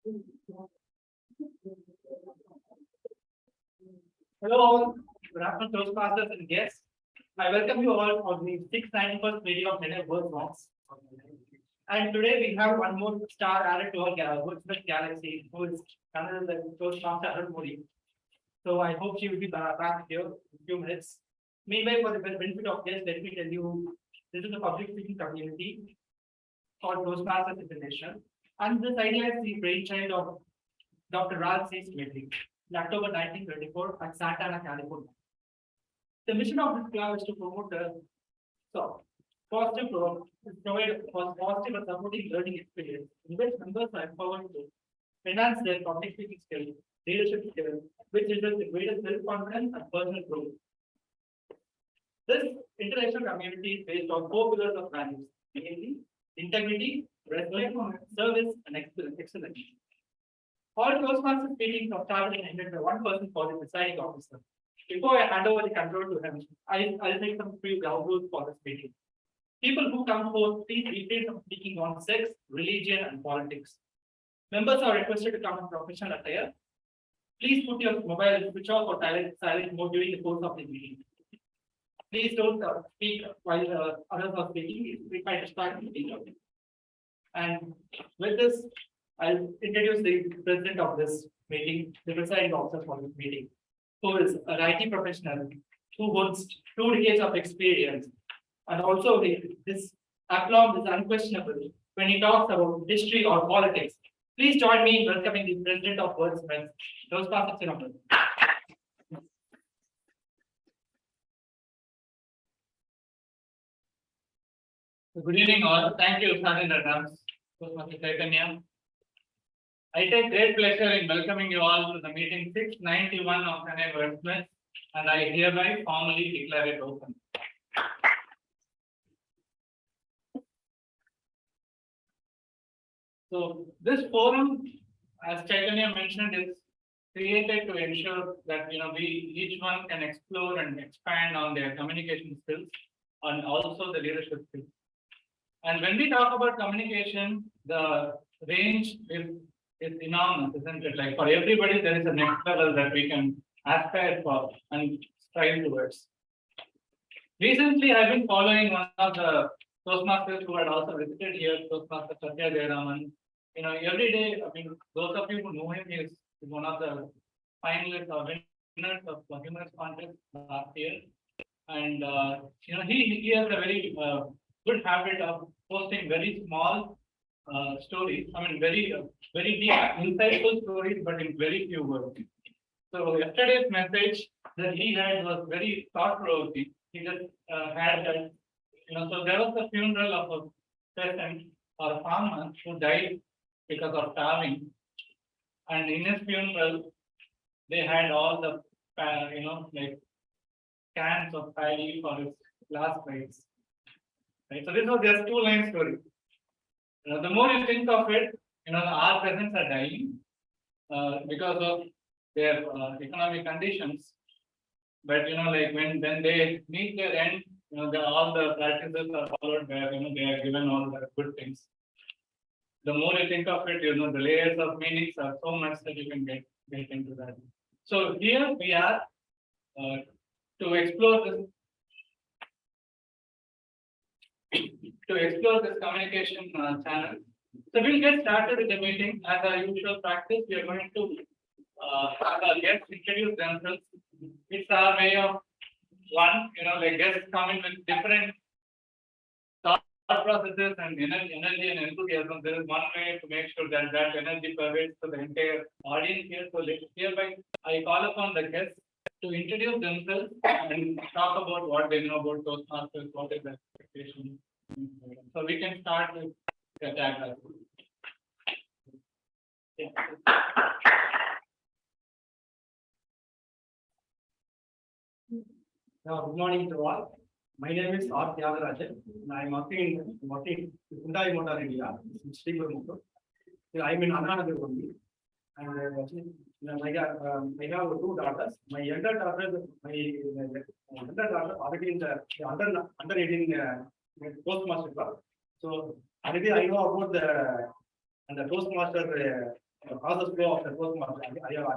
Hello all, good afternoon Toastmasters and guests. I welcome you all on the 691st meeting of Chennai Wordsmiths. And today we have one more star added to our Wordsmith galaxy, who is none other than Toastmaster Arun. So I hope she will be back here in a few minutes. Meanwhile, for the benefit of guests, let me tell you, this is a public speaking community called Toastmasters International. And this idea is the brainchild of Dr. Ralph C. Smith in October 1924 at Santa Ana, California. The mission of this club is to promote positive provide a positive and supporting learning experience in which members are empowered to enhance their public speaking skills, leadership skills, which results in greater self-confidence and personal growth. This international community is based on 4 pillars of values, namely integrity, respect, service, and excellence. All Toastmasters meetings are started and ended by one person for the presiding officer. Before I hand over the control to him, I'll take some few ground rules for this meeting. People who come forth, please refrain from speaking on sex, religion, and politics. Members are requested to come in professional attire. Please put your mobile switch off or silent mode during the course of the meeting. Please don't speak while others are speaking. It might distract the speaker. And with this, I'll introduce the president of this meeting, the presiding officer for this meeting, who is an IT professional who holds 2 decades of experience. And also, this aplomb is unquestionable when he talks about history or politics. Please join me in welcoming the president of Wordsmiths, Toastmasters International. Good evening, all. Thank you, Sergeant Adams, Toastmaster Chaitanya. I take great pleasure in welcoming you all to the meeting 691 of Chennai Wordsmiths, and I hereby formally declare it open. So this forum, as Chaitanya mentioned, is created to ensure that each one can explore and expand on their communication skills and also the leadership skills. And when we talk about communication, the range is enormous, isn't it? Like for everybody, there is a next level that we can aspire for and strive towards. Recently, I've been following one of the Toastmasters who had also visited here, Toastmaster Satya Jayaraman. Every day, those of you who know him, he is one of the finalists or winners of the humorous contest last year. And he has a very good habit of posting very small stories. Very deep, insightful stories, but in very few words. So yesterday's message that he had was very thought-provoking. He just had that, so there was the funeral of a peasant or a farmer who died because of starving, and in his funeral, they had all the like cans of paddy for his last rites. Right? So this was just 2-line story. The more you think of it, our peasants are dying because of their economic conditions. But like when they meet their end, all the practices are followed where they are given all the good things. The more you think of it, the layers of meanings are so much that you can get into that. So here we are to explore this communication channel. So we'll get started with the meeting. As our usual practice, we are going to have our guests introduce themselves. It's our way of like guests come in with different thought processes and energy and enthusiasm. There is one way to make sure that that energy pervades to the entire audience here. So hereby, I call upon the guests to introduce themselves and talk about what they know about Toastmasters, what is their expectation. So we can start with the tag. Yeah. Good morning to all. My name is R. Tyagarajan. I am working in Hyundai Motor India, I am in Ananagar only. And I have 2 daughters. My younger daughter already in the under 18 Toastmaster club. So already I know about the Toastmaster how the flow of the Toastmasters. I have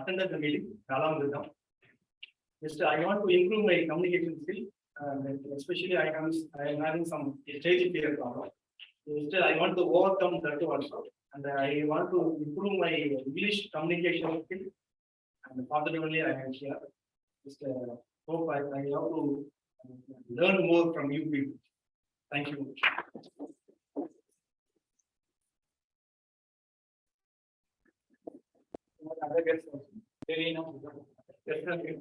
attended the meeting along with them. Just I want to improve my communication skill, especially I am having some stage fear problem. Still, I want to overcome that also, and I want to improve my English communication skill. And positively, I am here. Just hope I have to learn more from you people. Thank you. Other guests also. Very enough. Definitely.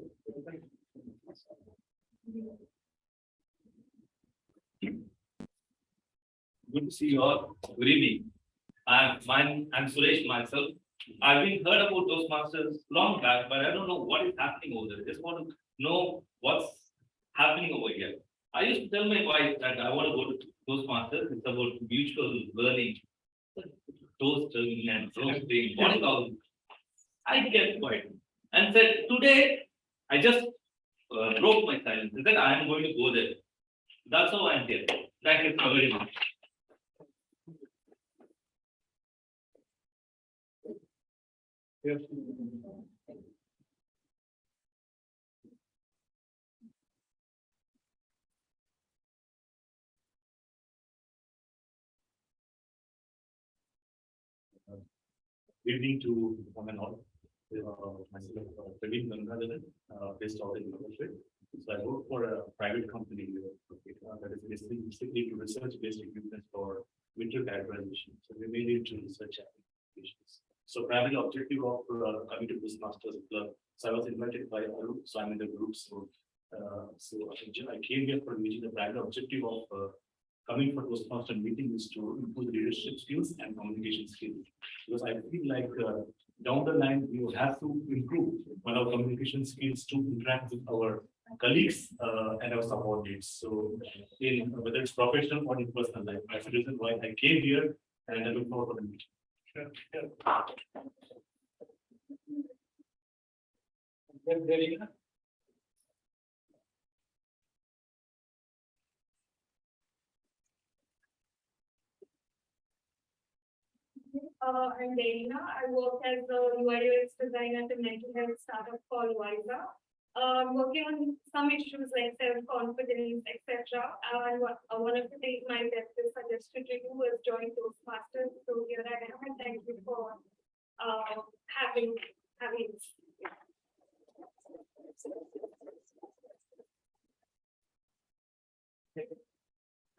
Good to see you all. Good evening. I'm Suresh myself. I've been heard about Toastmasters long back, but I don't know what is happening over there. Just want to know what's happening over here. I used to tell my wife that I want to go to Toastmasters. It's about mutual learning, toasting and roasting, what all. I kept quiet and said, today I just broke my silence and said, I am going to go there. That's how I'm here. Thank you so very much. Yes. Good evening to one and all. Myself, Praveen Gangadharan, based out in Maharashtra. So I work for a private company that is basically to research-based equipment for winter categorization. So we made it to research applications. So primary objective of coming to Toastmasters Club. So I was invited by Arun, so I'm in the group. So I came here for meeting. The primary objective of coming for Toastmaster meeting is to improve leadership skills and communication skills. Because I feel like down the line, we will have to improve on our communication skills to interact with our colleagues and our subordinates. So, in whether it's professional or in personal life, that's the reason why I came here and I look forward to the meeting. Sure. Very good. I'm Delina. I work as a UI/UX designer at a mental health startup called Wiser. Working on some issues like self-confidence, etc. And one of the things my therapist suggested to do was join Toastmasters. So here I am, and thank you for having me.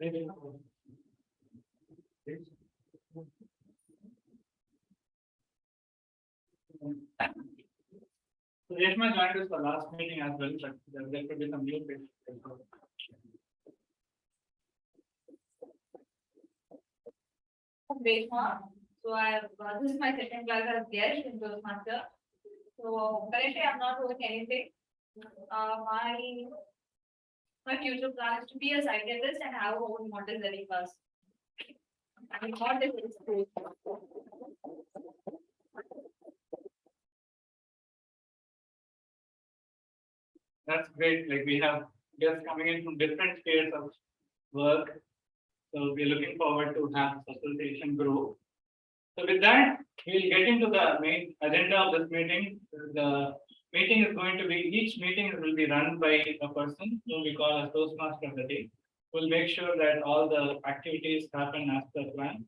Very good. So Reshma joined us for last meeting as well, but there could be some new things. Reshma. So this is my second class as guest in Toastmaster. So currently I'm not doing anything. My future plan is to be a scientist and have a own model very fast. I mean, not this is cool. That's great. Like we have guests coming in from different spheres of work. So we're looking forward to have association grow. So with that, we'll get into the main agenda of this meeting. The meeting is going to be, each meeting will be run by a person whom we call as Toastmaster of the day. We'll make sure that all the activities happen as per plan.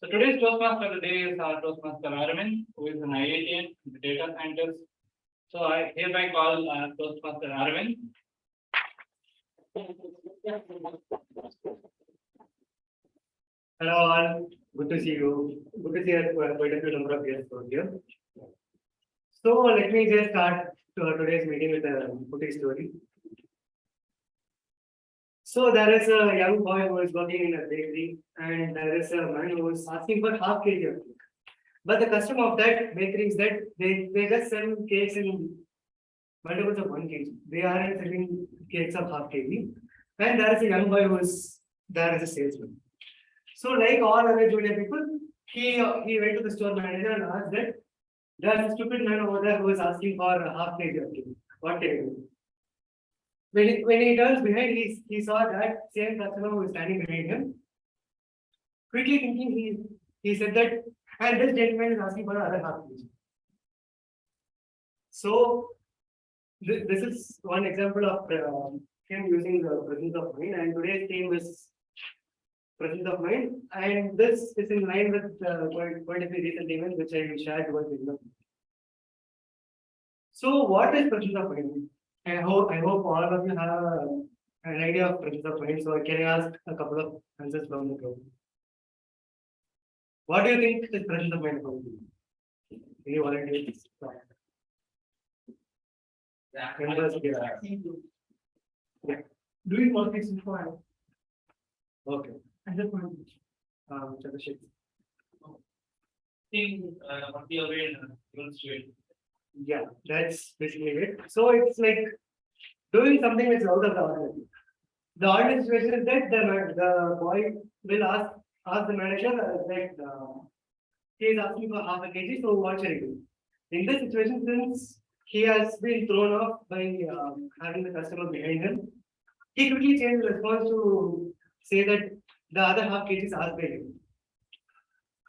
So today's Toastmaster of the day is our Toastmaster Aravind, who is an IITian, the data scientist. So I hereby call Toastmaster Aravind. Hello all, good to see you. Good to see quite a few number of guests over here. So let me just start today's meeting with a putty story. So there is a young boy who is working in a bakery, and there is a man who is asking for half kg of cake. But the custom of that bakery is that they just sell cakes in multiples of 1 kg. They aren't selling cakes of half kg. And there is a young boy who is there as a salesman. So like all other junior people, he went to the store manager and asked that there's a stupid man over there who is asking for a half kg of cake. What can I do? When he turns behind, he saw that same customer who is standing behind him. Quickly thinking, he said that And this gentleman is asking for the other half kg. So this is one example of him using the presence of mind, and today's theme is presence of mind, and this is in line with quite a few recent events which I shared towards the end of. So what is presence of mind? I hope all of you have an idea of presence of mind. So can I ask a couple of answers from the group? What do you think is presence of mind? Any volunteers? Members here. Yeah. Doing work is required. Okay. And that's one. Chandrasekhar. What the away and Yeah, that's basically it. So it's like doing something which is out of the ordinary. The ordinary situation is that the boy will ask the manager he is asking for half a kg, so what shall he do? In this situation, since he has been thrown off by having the customer behind him, he quickly changed the response to say that the other half kg is asked by him.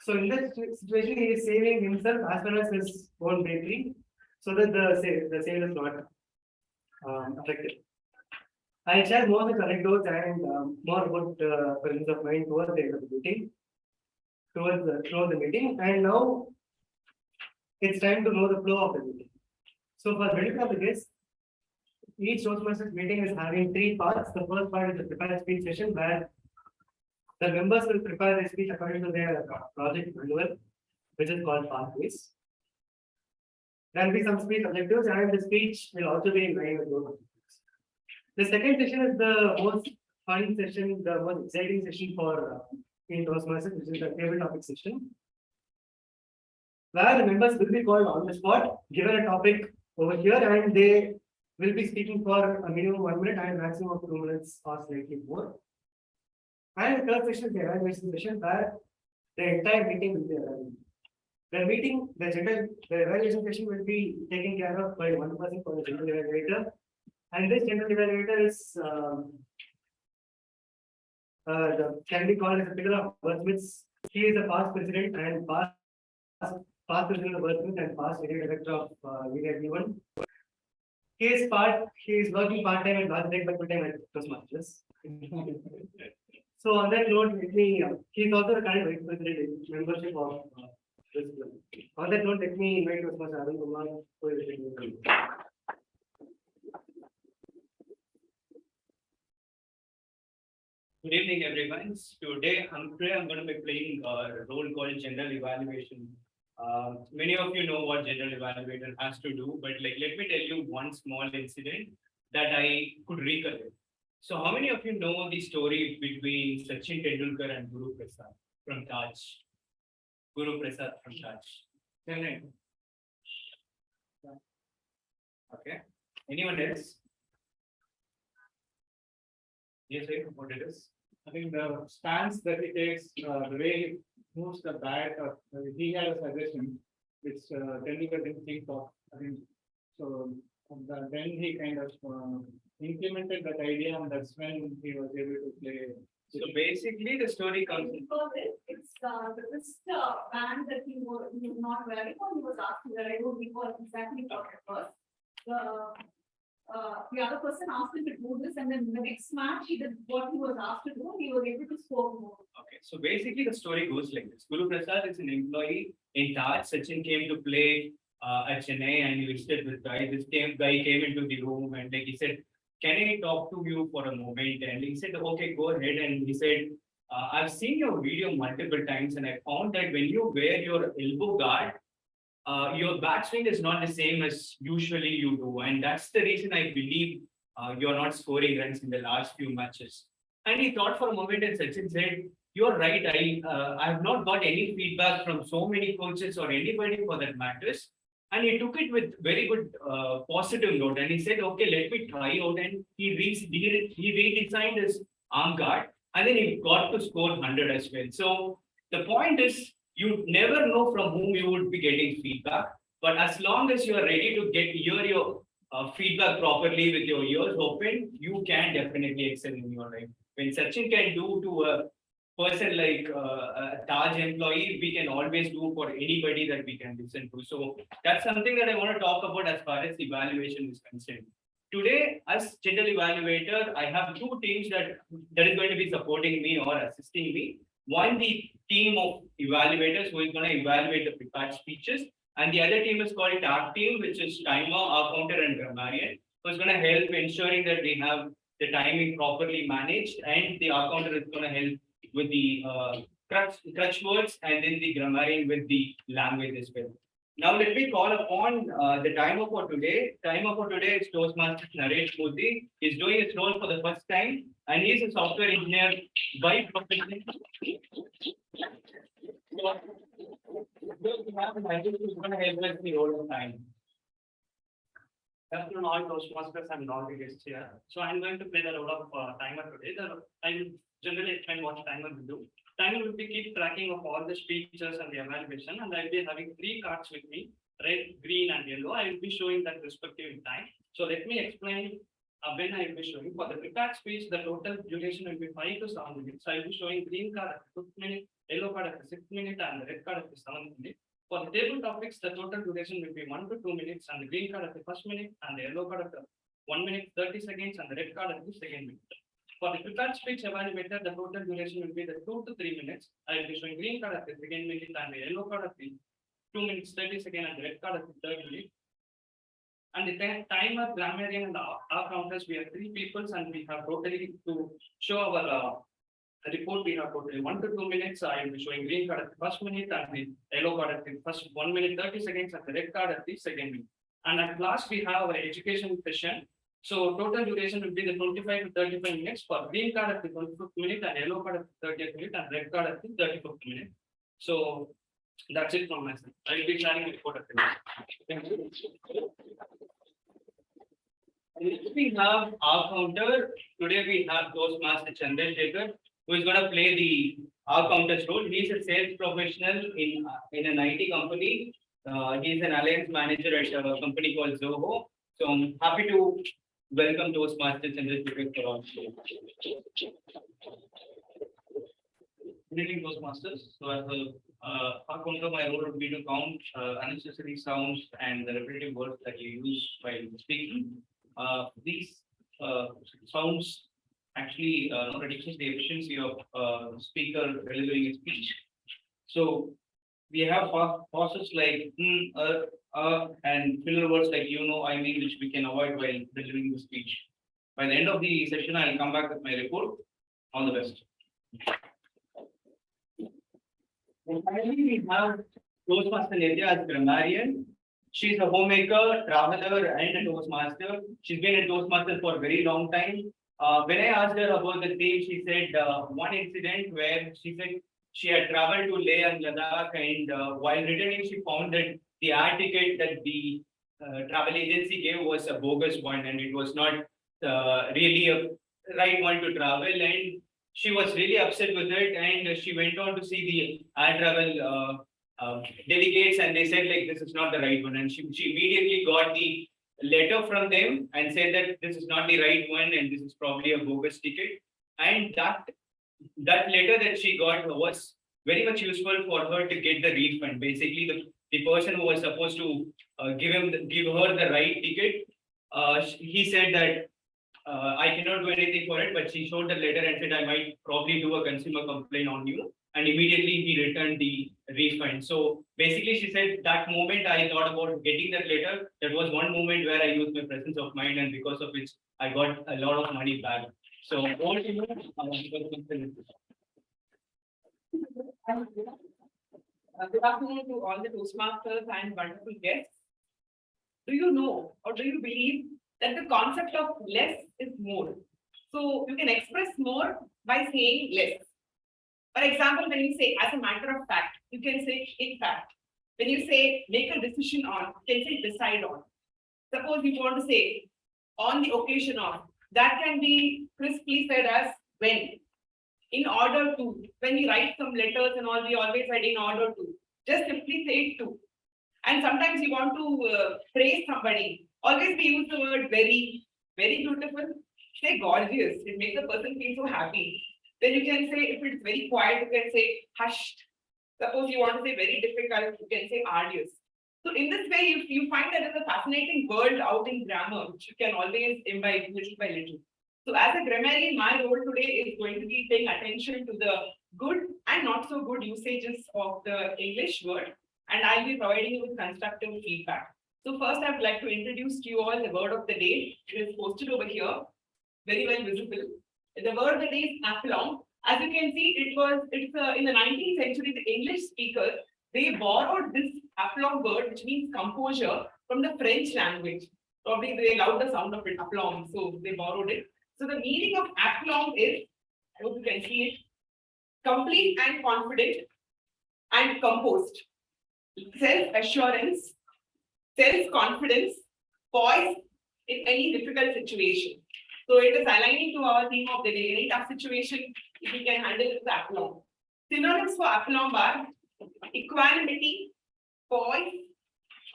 So in this situation, he is saving himself as well as his own bakery, so that the sale is not affected. I'll share more with anecdotes and more about presence of mind towards the end of the meeting, throughout the meeting, and now it's time to know the flow of the meeting. So for benefit of the guests, each Toastmasters meeting is having 3 parts. The first part is the prepared speech session, where the members will prepare their speech according to their project manual, which is called pathways. There will be some speech objectives, and the speech will also be in line with those objectives. The second session is the most fun session, the most exciting session for in Toastmasters, which is the table topic session, where the members will be called on the spot, given a topic over here, and they will be speaking for a minimum 1 minute and maximum of 2 minutes or slightly more. And the third session is the evaluation session, where the entire meeting will be evaluated. The evaluation session will be taken care of by one person for the general evaluator, and this general evaluator is can be called as a figure of Wordsmiths. He is a past president and past president of Wordsmith and past area director of VD1. He is working part-time at Logitech but full-time at Toastmasters. So on that note, he is also the current vice president membership of this club. On that note, let me invite Toastmaster Arun Kumar, who is the Good evening, everyone. Today I'm going to be playing a role called general evaluation. Many of you know what general evaluator has to do, but let me tell you one small incident that I could recollect. So how many of you know the story between Sachin Tendulkar and Guru Prasad from Taj? Guru Prasad from Taj. Chennai. Okay. Anyone else? Yes, sir. What it is? I think the stance that he takes, the way he moves the bat, he had a suggestion which Tendulkar didn't think of. I think so. Then he kind of implemented that idea, and that's when he was able to play. So basically, the story comes. Because it's this band that he was not wearing, or he was asking that I don't recall exactly what it was. The other person asked him to do this, and then the next match he did what he was asked to do. He was able to score more. Okay, so basically the story goes like this. Guru Prasad is an employee in Taj. Sachin came to play at Chennai and he visited this guy. This guy came into the room and he said, "Can I talk to you for a moment?" And he said, "Okay, go ahead." And he said, "I've seen your video multiple times and I found that when you wear your elbow guard, your backswing is not the same as usually you do. And that's the reason I believe you're not scoring runs in the last few matches." And he thought for a moment and Sachin said, "You're right. I have not got any feedback from so many coaches or anybody for that matters." And he took it with very good positive note. And he said, "Okay, let me try out." And he redesigned his arm guard. And then he got to score 100 as well. So the point is, you never know from whom you would be getting feedback. But as long as you are ready to hear your feedback properly with your ears open, you can definitely excel in your life. When Sachin can do to a person like a Taj employee, we can always do for anybody that we can listen to. So that's something that I want to talk about as far as evaluation is concerned. Today, as general evaluator, I have two teams that is going to be supporting me or assisting me. One, the team of evaluators who is going to evaluate the prepared speeches, and the other team is called TAG team, which is timer, counter, and grammarian, who is going to help ensuring that we have the timing properly managed, and the counter is going to help with the crutch words, and then the grammarian with the language as well. Now let me call upon the timer for today. Timer for today is Toastmasters Naresh Murthy. He's doing his role for the first time, and he's a software engineer by profession. Afternoon, all Toastmasters and all the guests here. So I'm going to play the role of timer today. I will generally explain what timer will do. Timer will be keep tracking of all the speeches and the evaluation, and I'll be having three cards with me, red, green, and yellow. I will be showing that respective in time. So let me explain when I will be showing. For the prepared speech, the total duration will be 5 to 7 minutes. I will be showing green card at the 5th minute, yellow card at the 6th minute, and the red card at the 7th minute. For the table topics, the total duration will be 1 to 2 minutes, and the green card at the 1st minute, and the yellow card at the 1 minute 30 seconds, and the red card at the 2nd minute. For the prepared speech evaluator, the total duration will be the 2 to 3 minutes. I will be showing green card at the 2nd minute, and the yellow card at the 2 minutes 30 seconds, and the red card at the 3rd minute. And the timer, grammarian, and our counters, we have 3 people, and we have totally to show our report. We have totally 1 to 2 minutes. I will be showing green card at the 1st minute, and the yellow card at the first 1 minute 30 seconds, and the red card at the 2nd minute. And at last, we have our education session. So total duration will be the 25 to 35 minutes for green card at the 25th minute, and yellow card at the 30th minute, and red card at the 35th minute. So that's it from my side. I will be sharing the report at the end. Thank you. We have our counter. Today we have Toastmaster Chandrasekhar, who is going to play the our counter's role. He is a sales professional in an IT company. He is an alliance manager at a company called Zoho. So I'm happy to welcome Toastmaster Chandrasekhar for our show. Good evening, Toastmasters. So as our counter, my role would be to count unnecessary sounds and the repetitive words that you use while speaking. These sounds actually reduces the efficiency of speaker delivering a speech. So we have pauses like and filler words like I mean, which we can avoid while delivering the speech. By the end of the session, I'll come back with my report. All the best. And finally, we have Toastmaster Nidya as grammarian. She's a homemaker, traveler, and a Toastmaster. She's been a Toastmaster for a very long time. When I asked her about the theme, she said one incident where she said she had traveled to Leh and Ladakh, and while returning, she found that the air ticket that the travel agency gave was a bogus one, and it was not really a right one to travel. And she was really upset with it, and she went on to see the air travel delegates, and they said like this is not the right one, and she immediately got the letter from them and said that this is not the right one and this is probably a bogus ticket. And that letter that she got was very much useful for her to get the refund. Basically, the person who was supposed to give her the right ticket, he said that I cannot do anything for it, but she showed the letter and said I might probably do a consumer complaint on you. And immediately he returned the refund. So basically, she said that moment I thought about getting that letter. That was one moment where I used my presence of mind, and because of which I got a lot of money back. So all to you. Good afternoon to all the Toastmasters and wonderful guests. Do you know or do you believe that the concept of less is more? So you can express more by saying less. For example, when you say as a matter of fact, you can say in fact. When you say make a decision on, you can say decide on. Suppose you want to say on the occasion of, that can be crisply said as when. In order to, when we write some letters and all, we always write in order to. Just simply say it to. And sometimes you want to praise somebody. Always we use the word very, very beautiful. Say gorgeous. It makes the person feel so happy. Then you can say, if it's very quiet, you can say hushed. Suppose you want to say very difficult, you can say arduous. So in this way, you find that there's a fascinating world out in grammar, which you can always imbibe little by little. So as a grammarian, my role today is going to be paying attention to the good and not so good usages of the English word, and I'll be providing you with constructive feedback. So first, I would like to introduce to you all the word of the day. It is posted over here, very well visible. The word of the day is aplomb. As you can see, it's in the 19th century, the English speakers, they borrowed this aplomb word, which means composure, from the French language. Probably they loved the sound of it, aplomb, so they borrowed it. So the meaning of aplomb is, I hope you can see it, complete and confident and composed, self-assurance, self-confidence, poise in any difficult situation. So it is aligning to our theme of the day. Any tough situation, if you can handle it with aplomb. Synonyms for aplomb are equanimity, poise,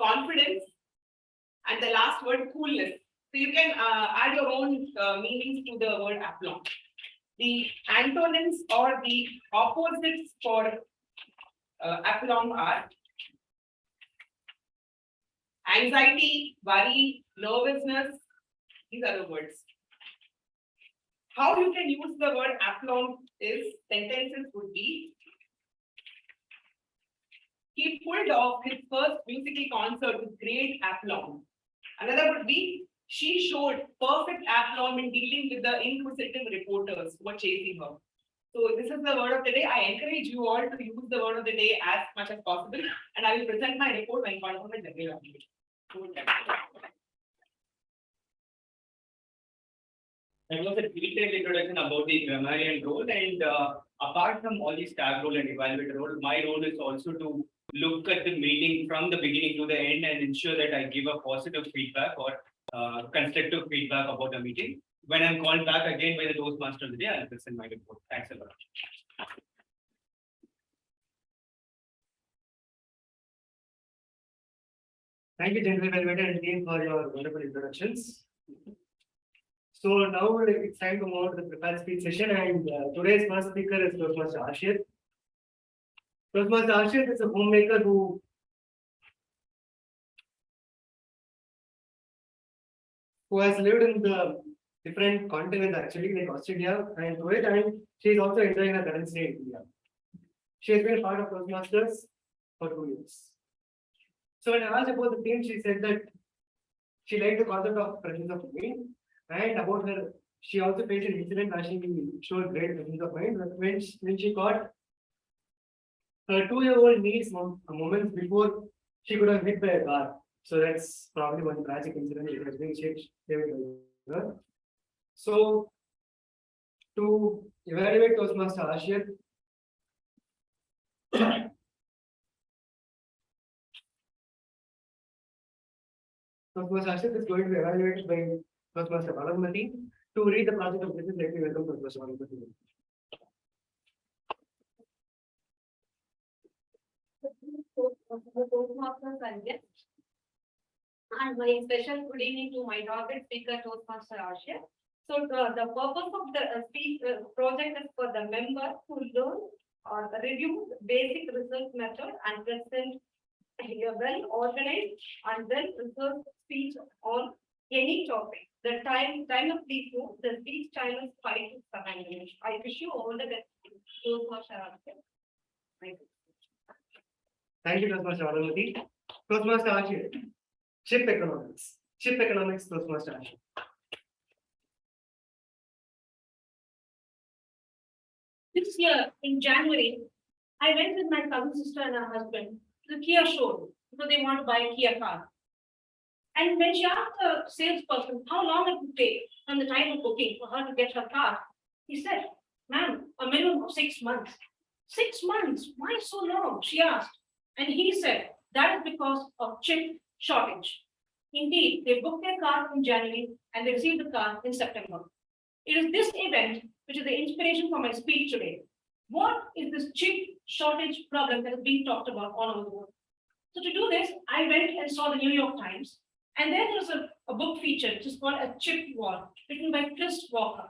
confidence, and the last word, coolness. So you can add your own meanings to the word aplomb. The antonyms or the opposites for aplomb are anxiety, worry, nervousness. These are the words. How you can use the word aplomb is sentences would be: he pulled off his first musical concert with great aplomb. Another would be: she showed perfect aplomb in dealing with the inquisitive reporters who were chasing her. So this is the word of the day. I encourage you all to use the word of the day as much as possible, and I will present my report when confirmed with the language. That was a detailed introduction about the grammarian role, and apart from all the staff role and evaluator role, my role is also to look at the meeting from the beginning to the end and ensure that I give a positive feedback or constructive feedback about the meeting. When I'm called back again by the Toastmasters today, I'll present my report. Thanks a lot. Thank you, General Evaluator and team, for your wonderful introductions. So now it's time to move on to the prepared speech session, and today's first speaker is Toastmaster Ashir. Toastmaster Ashir is a homemaker who has lived in the different continents, actually, like Australia and Kuwait, and she is also enjoying her current stay in India. She has been a part of Toastmasters for 2 years. So when I asked about the theme, she said that she liked the concept of presence of mind, and about her, she also faced an incident where she showed great presence of mind when she got her 2-year-old niece moments before she could have hit by a car. So that's probably one tragic incident that has been saved by her. So to evaluate Toastmaster Ashir, Toastmaster Ashir is going to be evaluated by Toastmaster Balamati. To read the project of business, let me welcome Toastmaster Balamati. Toastmasters and guests. And my special good evening to my target speaker, Toastmaster Ashir. So the purpose of the speech project is for the member to learn or review basic research method and present a well organized and well researched speech on any topic. The time of please note, the speech time is 5 to 7 minutes. I wish you all the best. Toastmaster Ashir. Thank you, Toastmaster Balamati. Toastmaster Ashir, chip economics. Chip economics, Toastmaster Ashir. This year in January, I went with my cousin sister and her husband to the Kia showroom because they want to buy a Kia car. And when she asked the salesperson how long it would take from the time of booking for her to get her car, he said, "Ma'am, a minimum of 6 months." 6 months? Why so long? She asked. And he said that is because of chip shortage. Indeed, they booked their car in January and they received the car in September. It is this event which is the inspiration for my speech today. What is this chip shortage problem that is being talked about all over the world? So to do this, I went and saw the New York Times, and then there was a book feature which is called A Chip War, written by Chris Walker.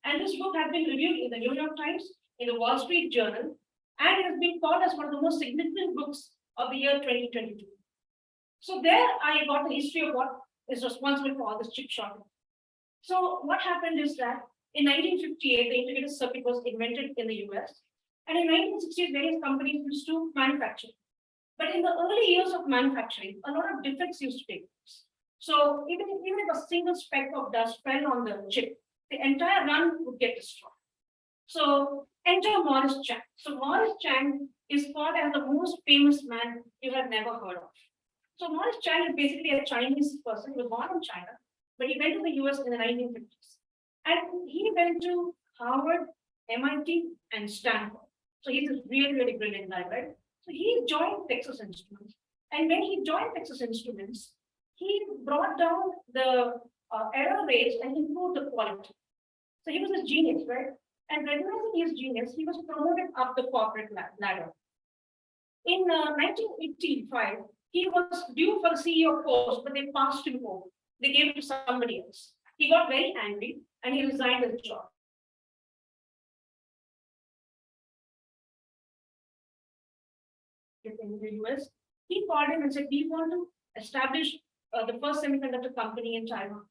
And this book has been reviewed in the New York Times, in the Wall Street Journal, and it has been called as one of the most significant books of the year 2022. So there I got the history of what is responsible for all this chip shortage. So what happened is that in 1958, the integrated circuit was invented in the US. And in 1960s, various companies used to manufacture. But in the early years of manufacturing, a lot of defects used to take place. So even if a single speck of dust fell on the chip, the entire run would get destroyed. So enter Morris Chang. So Morris Chang is called as the most famous man you have never heard of. So Morris Chang is basically a Chinese person. He was born in China, but he went to the US in the 1950s. And he went to Harvard, MIT, and Stanford. So he's a really, really brilliant guy, right? So he joined Texas Instruments. And when he joined Texas Instruments, he brought down the error rates and improved the quality. So he was a genius, right? And recognizing his genius, he was promoted up the corporate ladder. In 1985, he was due for the CEO post, but they passed him over. They gave it to somebody else. He got very angry and he resigned his job. In the US, he called him and said, we want to establish the first semiconductor company in Taiwan.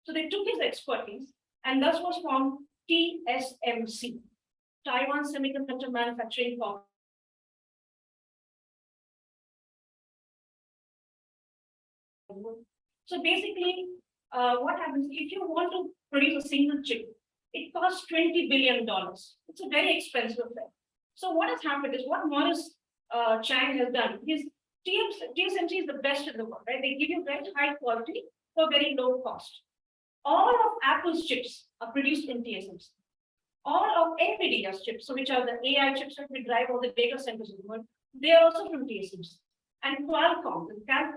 So they took his expertise and thus was formed TSMC, Taiwan Semiconductor Manufacturing Corporation. So basically, what happens if you want to produce a single chip? It costs $20 billion. It's a very expensive thing. So what has happened is what Morris Chang has done. His TSMC is the best in the world, right? They give you very high quality for very low cost. All of Apple's chips are produced in TSMC. All of NVIDIA's chips, so which are the AI chips that will drive all the data centers in the world, they are also from TSMC. And Qualcomm, the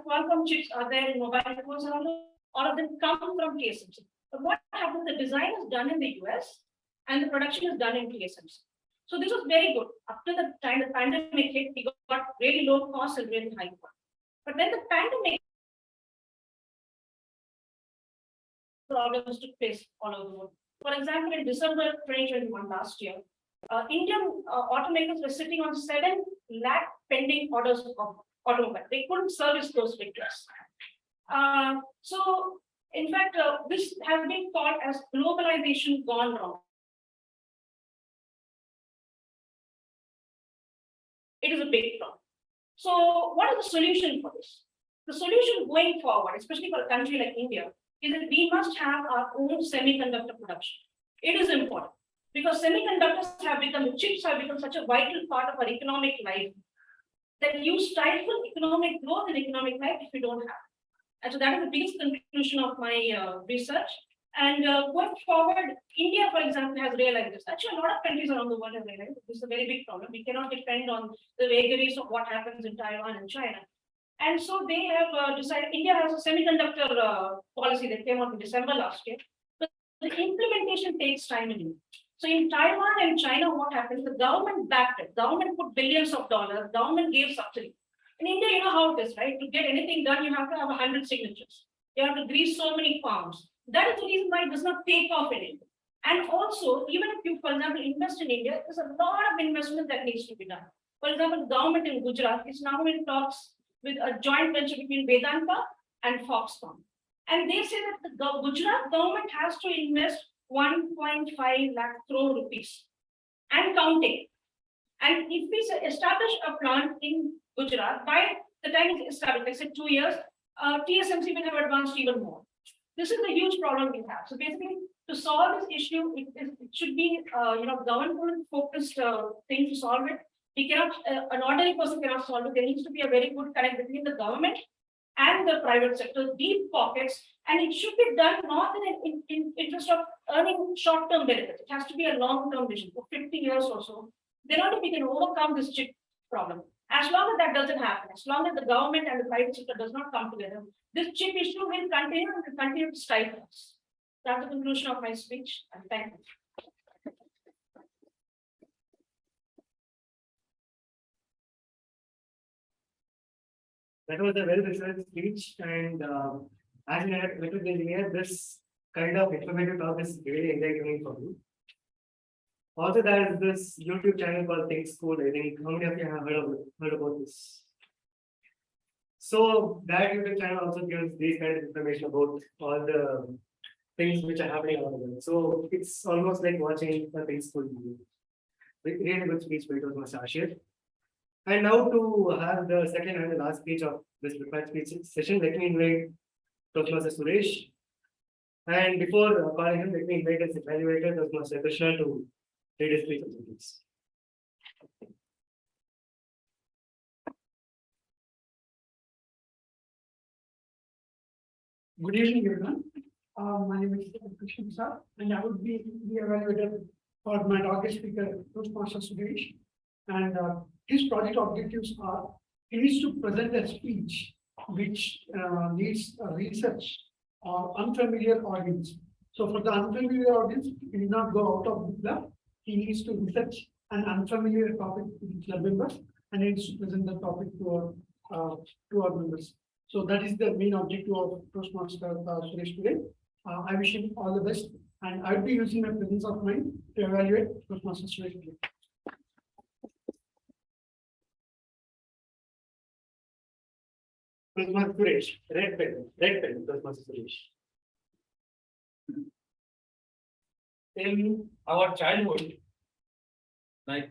Qualcomm chips are there in mobile phones, all of them come from TSMC. But what happens, the design is done in the US and the production is done in TSMC. So this was very good. Up to the time the pandemic hit, we got really low cost and really high quality. But when the pandemic problems took place all over the world. For example, in December 2021 last year, Indian automakers were sitting on 7 lakh pending orders of automobile. They couldn't service those vehicles. So, in fact, this has been called as globalization gone wrong. It is a big problem. So, what is the solution for this? The solution going forward, especially for a country like India, is that we must have our own semiconductor production. It is important because semiconductors have become, chips have become such a vital part of our economic life that you stifle economic growth and economic life if you don't have it. And so that is the biggest conclusion of my research. And going forward, India, for example, has realized this. Actually, a lot of countries around the world have realized this is a very big problem. We cannot depend on the vagaries of what happens in Taiwan and China. And so they have decided, India has a semiconductor policy that came out in December last year. But the implementation takes time in India. So in Taiwan and China, what happens? The government backed it. Government put billions of dollars. Government gave subsidy. In India, you know how it is, right? To get anything done, you have to have 100 signatures. You have to grease so many palms. That is the reason why it does not take off in India. And also, even if you, for example, invest in India, there's a lot of investment that needs to be done. For example, the government in Gujarat is now in talks with a joint venture between Vedanta and Foxconn. And they say that the Gujarat government has to invest 1.5 lakh crore rupees and counting. And if we establish a plant in Gujarat, by the time it's established, like say 2 years, TSMC will have advanced even more. This is the huge problem we have. So basically, to solve this issue, it should be government-focused thing to solve it. We cannot, an ordinary person cannot solve it. There needs to be a very good connect between the government and the private sector, deep pockets, and it should be done not in interest of earning short-term benefits. It has to be a long-term vision for 50 years or so. Then only we can overcome this chip problem. As long as that doesn't happen, as long as the government and the private sector does not come together, this chip issue will continue and will continue to stifle us. That's the conclusion of my speech, and thank you. That was a well-researched speech, and as an electrical engineer, this kind of informative talk is really enlightening for me. Also, there is this YouTube channel called Think School. I think how many of you have heard about this? So that YouTube channel also gives these kind of information about all the things which are happening around the world. So it's almost like watching a Think School video. Really good speech by Toastmaster Ashir. And now to have the second and the last speech of this prepared speech session, let me invite Toastmaster Suresh. And before calling him, let me invite his evaluator, Toastmaster Krishna, to read his speech. Please. Good evening, everyone. My name is Krishna Prasad, and I would be the evaluator for my target speaker, Toastmaster Suresh. And his project objectives are, he needs to present a speech which needs a research or unfamiliar audience. So for the unfamiliar audience, he will not go out of the club. He needs to research an unfamiliar topic to the club members and he needs to present the topic to our members. So that is the main objective of Toastmaster Suresh today. I wish him all the best, and I'll be using my presence of mind to evaluate Toastmaster Suresh today. Toastmaster Suresh, red pen, Toastmaster Suresh. In our childhood, like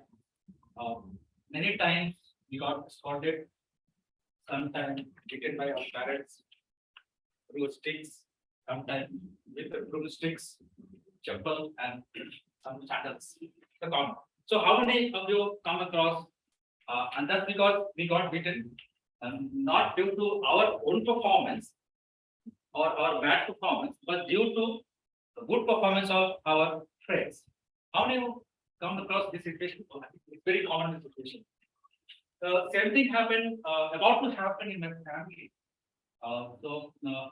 many times we got scolded, sometimes beaten by our parents through sticks, sometimes with the broomsticks, chappal, and some sandals. The common. So how many of you come across, and that's because we got beaten, not due to our own performance or bad performance, but due to the good performance of our friends. How many of you come across this situation? It's very common situation. The same thing happened, about to happen in my family. I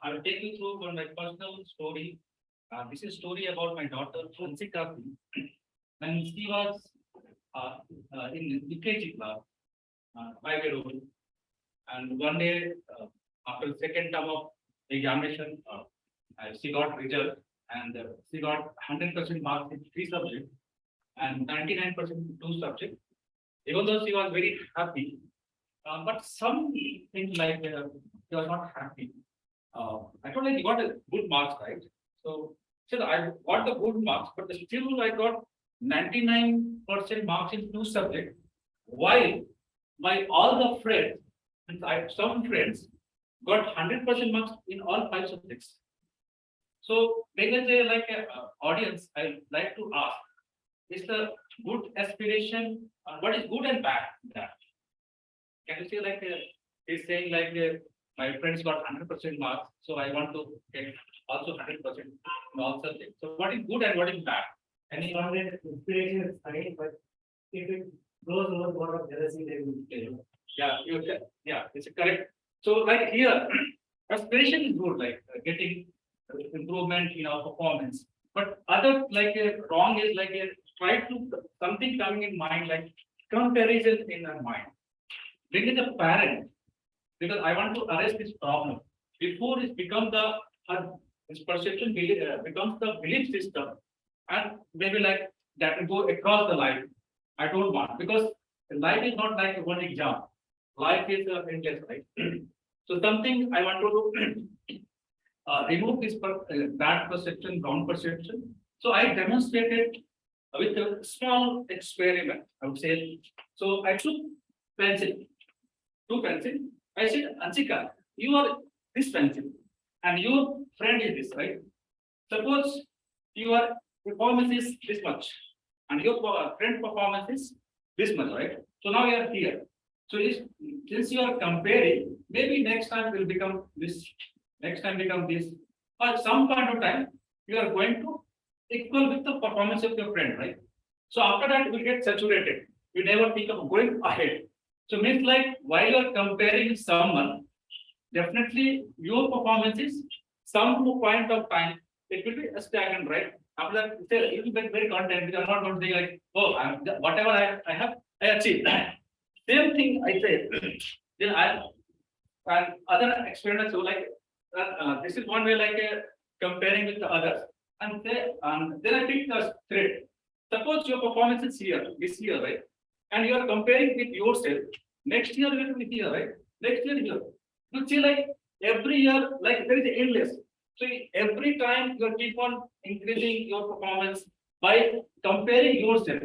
will take you through one my personal story. This is a story about my daughter, Hansika. When she was in UKG class, 5-year-old, and one day, after the second term of examination, she got result, and she got 100% marks in 3 subjects and 99% in 2 subjects. Even though she was very happy, but some things like she was not happy. I told her you got a good marks, right? So she said I got the good marks, but still I got 99% marks in 2 subjects. While my all the friends, some friends got 100% marks in all 5 subjects. So being as a like a audience, I like to ask: is the good aspiration? What is good and bad in that? Can you say like he's saying like my friends got 100% marks, so I want to get also 100% in all subjects. So what is good and what is bad? Any inspiration is fine, but if it goes over lot of jealousy, they will fail. Yeah, it's correct. So like here, aspiration is good, like getting improvement in our performance. But other like wrong is like try to something coming in mind like comparison in our mind. Bring it a parent because I want to arrest this problem before it becomes the this perception becomes the belief system, and maybe like that will go across the life. I don't want because life is not like one exam. Life is endless, right? So something I want to do, remove this bad perception, wrong perception. So I demonstrated with a small experiment, I would say. So I took pencil, 2 pencils. I said, Ansika, you are this pencil, and your friend is this, right? Suppose your performance is this much, and your friend performance is this much, right? So now you are here. So since you are comparing, maybe next time will become this, next time become this. At some point of time, you are going to equal with the performance of your friend, right? So after that, you will get saturated. You never think of going ahead. So means like while you are comparing with someone, definitely your performance is some point of time, it will be a stagnant, right? After that, you will be very content. You are not going to think like, oh, whatever I have, I achieved. Same thing I say. Then and other experiments, so like this is one way like comparing with the others. And then I pick the thread. Suppose your performance is here, this year, right? And you are comparing with yourself, next year will be here, right? Next year here. You see, like every year, like there is a endless. So every time you keep on increasing your performance by comparing yourself.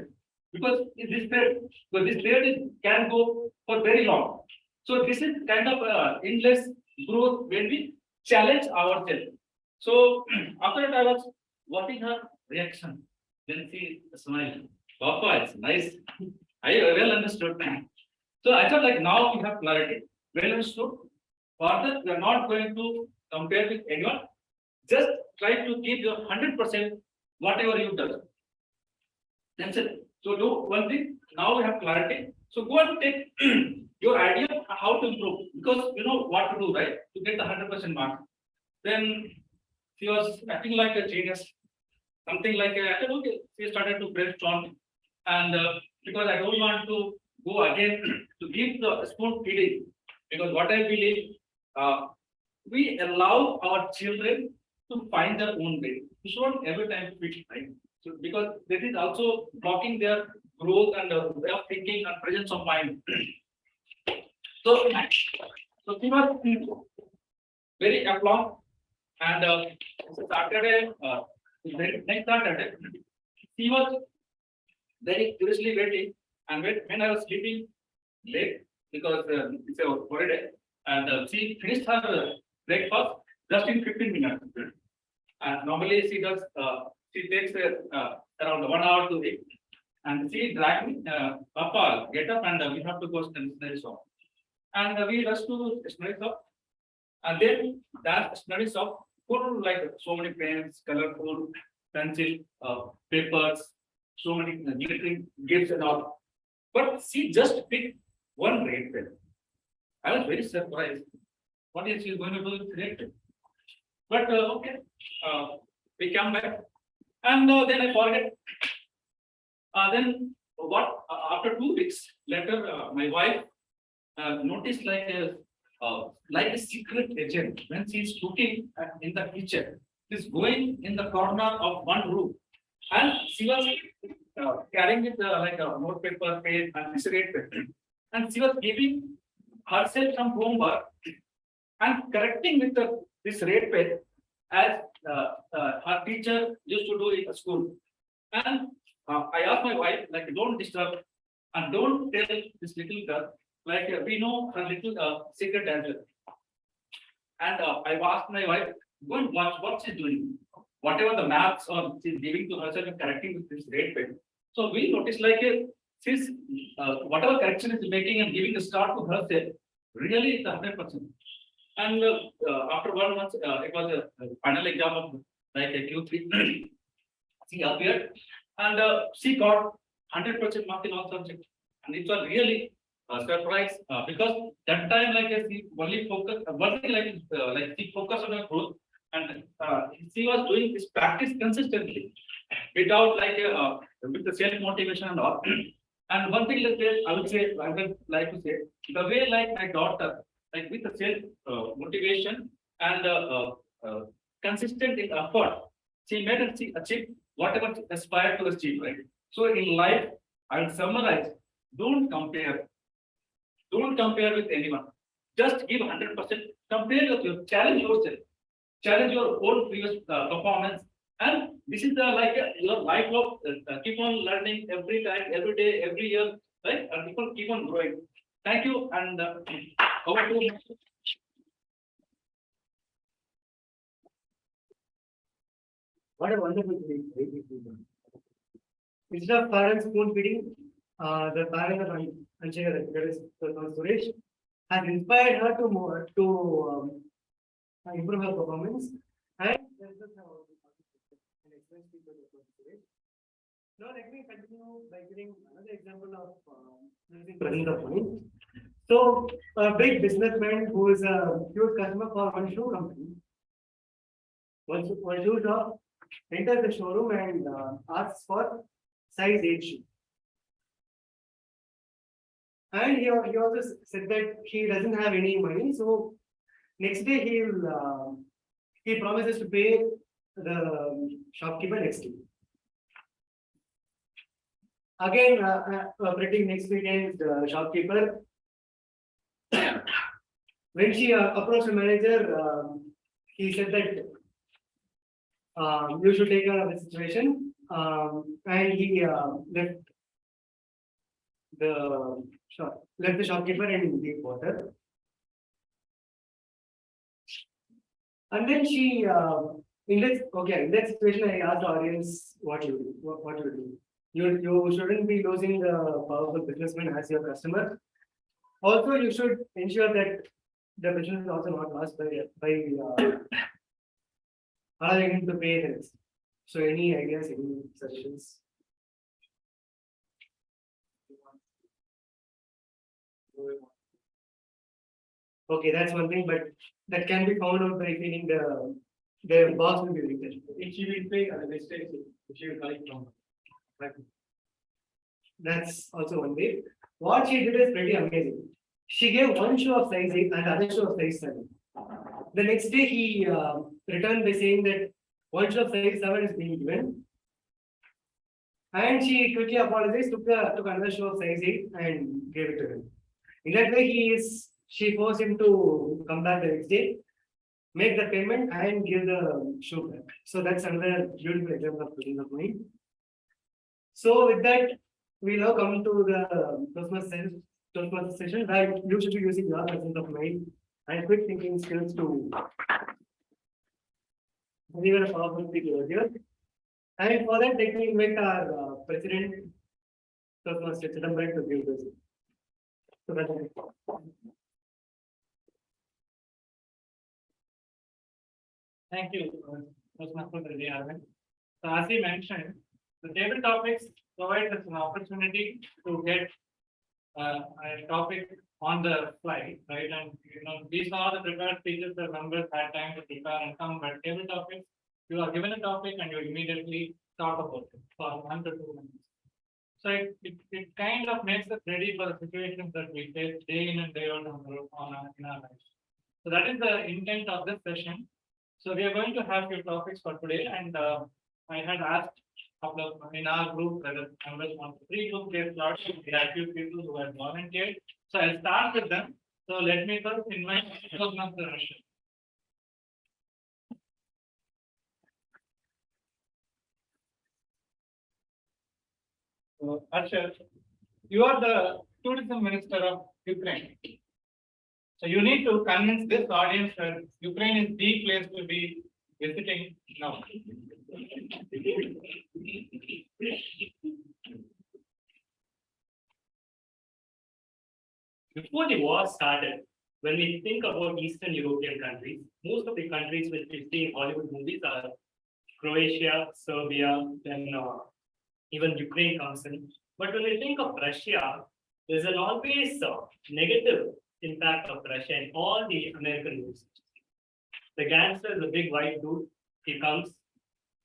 Because this period can go for very long. So this is kind of endless growth when we challenge ourselves. So after that, I was watching her reaction. Then she smiled. Papa, it's nice. I well understood. So I thought like now we have clarity. Well understood. Further, we are not going to compare with anyone. Just try to give your 100% whatever you do. That's it. So do one thing. Now we have clarity. So go and take your idea how to improve because you know what to do, right? To get the 100% mark. Then she was acting like a genius. Something like I said, okay, she started to brainstorm, and because I don't want to go again to give the spoon feeding, because what I believe, we allow our children to find their own way. We shouldn't every time feed, right? So because this is also blocking their growth and way of thinking and presence of mind. So, so she was very applause, and Saturday. Next Saturday, he was very curiously waiting, and when I was sleeping late because it's a holiday, and she finished her breakfast just in 15 minutes. And normally she does, she takes around 1 hour to eat, and she dragged me, Papa, get up, and we have to go to the stationery shop. And we rushed to the stationery shop, and then that stationery shop full like so many pens, colorful pencil, papers, so many glittering gifts and all. But she just picked one red pen. I was very surprised. What is she going to do with red pen? But okay, we come back, and then I forget. Then what? After 2 weeks later, my wife noticed like a secret agent when she's cooking in the kitchen. She's going in the corner of one room, and she was carrying with like a notepaper, pen, and cigarette pen, and she was giving herself some homework and correcting with this red pen as her teacher used to do in the school. And I asked my wife, like, don't disturb and don't tell this little girl. Like we know her little secret as well. And I asked my wife, go and watch what she's doing. Whatever the maths or she's giving to herself and correcting with this red pen. So we noticed like she's whatever correction is making and giving a start to herself, really it's 100%. And after 1 month, it was a final exam of like a Q3. She appeared and she got 100% mark in all subjects. And it was really surprise because that time like she only focus one thing like she focused on her growth, and she was doing this practice consistently without like with the self motivation and all. And one thing like I would like to say the way like my daughter like with the self motivation and consistent in effort, she made her achieve whatever she aspired to achieve, right? So in life, I will summarize: don't compare. Don't compare with anyone. Just give 100%. Compare with your challenge yourself. Challenge your own previous performance. And this is the like your life of keep on learning every time, every day, every year, right? And people keep on growing. Thank you. And over to you. What a wonderful thing. Instead of parents spoon feeding, the parent of Anshika, that is Suresh, has inspired her to more to improve her performance. And now let me continue by giving another example of using present of mind. So a big businessman who is a huge customer for one shoe company. One shoe shop enters the showroom and asks for size 8 shoe. And he also said that he doesn't have any money, so next day he promises to pay the shopkeeper next day. Again, a pretty inexperienced shopkeeper. When she approached the manager, he said that you should take care of the situation. And he left the shopkeeper in deep water. And then she, in that situation, I asked the audience what you do, what you do. You shouldn't be losing the powerful businessman as your customer. Also, you should ensure that the business is also not lost by allowing him to pay the rest. So, any ideas, any suggestions? Okay, that's one thing, but that can be found out by feeling the boss will be rejected. If she will pay at the mistake, she will collect from. That's also one way. What she did is pretty amazing. She gave one shoe of size 8 and other shoe of size 7. The next day he returned by saying that one shoe of size 7 is being given. And she quickly apologized, took another shoe of size 8 and gave it to him. In that way, she forced him to come back the next day, make the payment and give the shoe back. So that's another beautiful example of putting of money. So with that, we now come to the Toastmaster session where you should be using your presence of mind and quick thinking skills to deliver a powerful speech over here. And for that, let me invite our President Toastmaster Chidambaran to give this. So that's it. Thank you, Toastmaster Reddy Arvind. So as he mentioned, the table topics provide us an opportunity to get a topic on the fly, right? And these are the prepared speeches that members had time to prepare and come, but table topics, you are given a topic and you immediately talk about it for 1 to 2 minutes. So it kind of makes us ready for the situations that we face day in and day out in our lives. So that is the intent of this session. So we are going to have few topics for today, and I had asked a couple of in our group whether members want to pre-group their slots. We have few people who have volunteered. So I'll start with them. So let me first invite Toastmaster Russia. So Arsha, you are the tourism minister of Ukraine. So you need to convince this audience that Ukraine is the place to be visiting now. Before the war started, when we think about Eastern European countries, most of the countries which we see in Hollywood movies are Croatia, Serbia, then even Ukraine comes in. But when we think of Russia, there's an always negative impact of Russia in all the American movies. The gangster is a big white dude. He comes,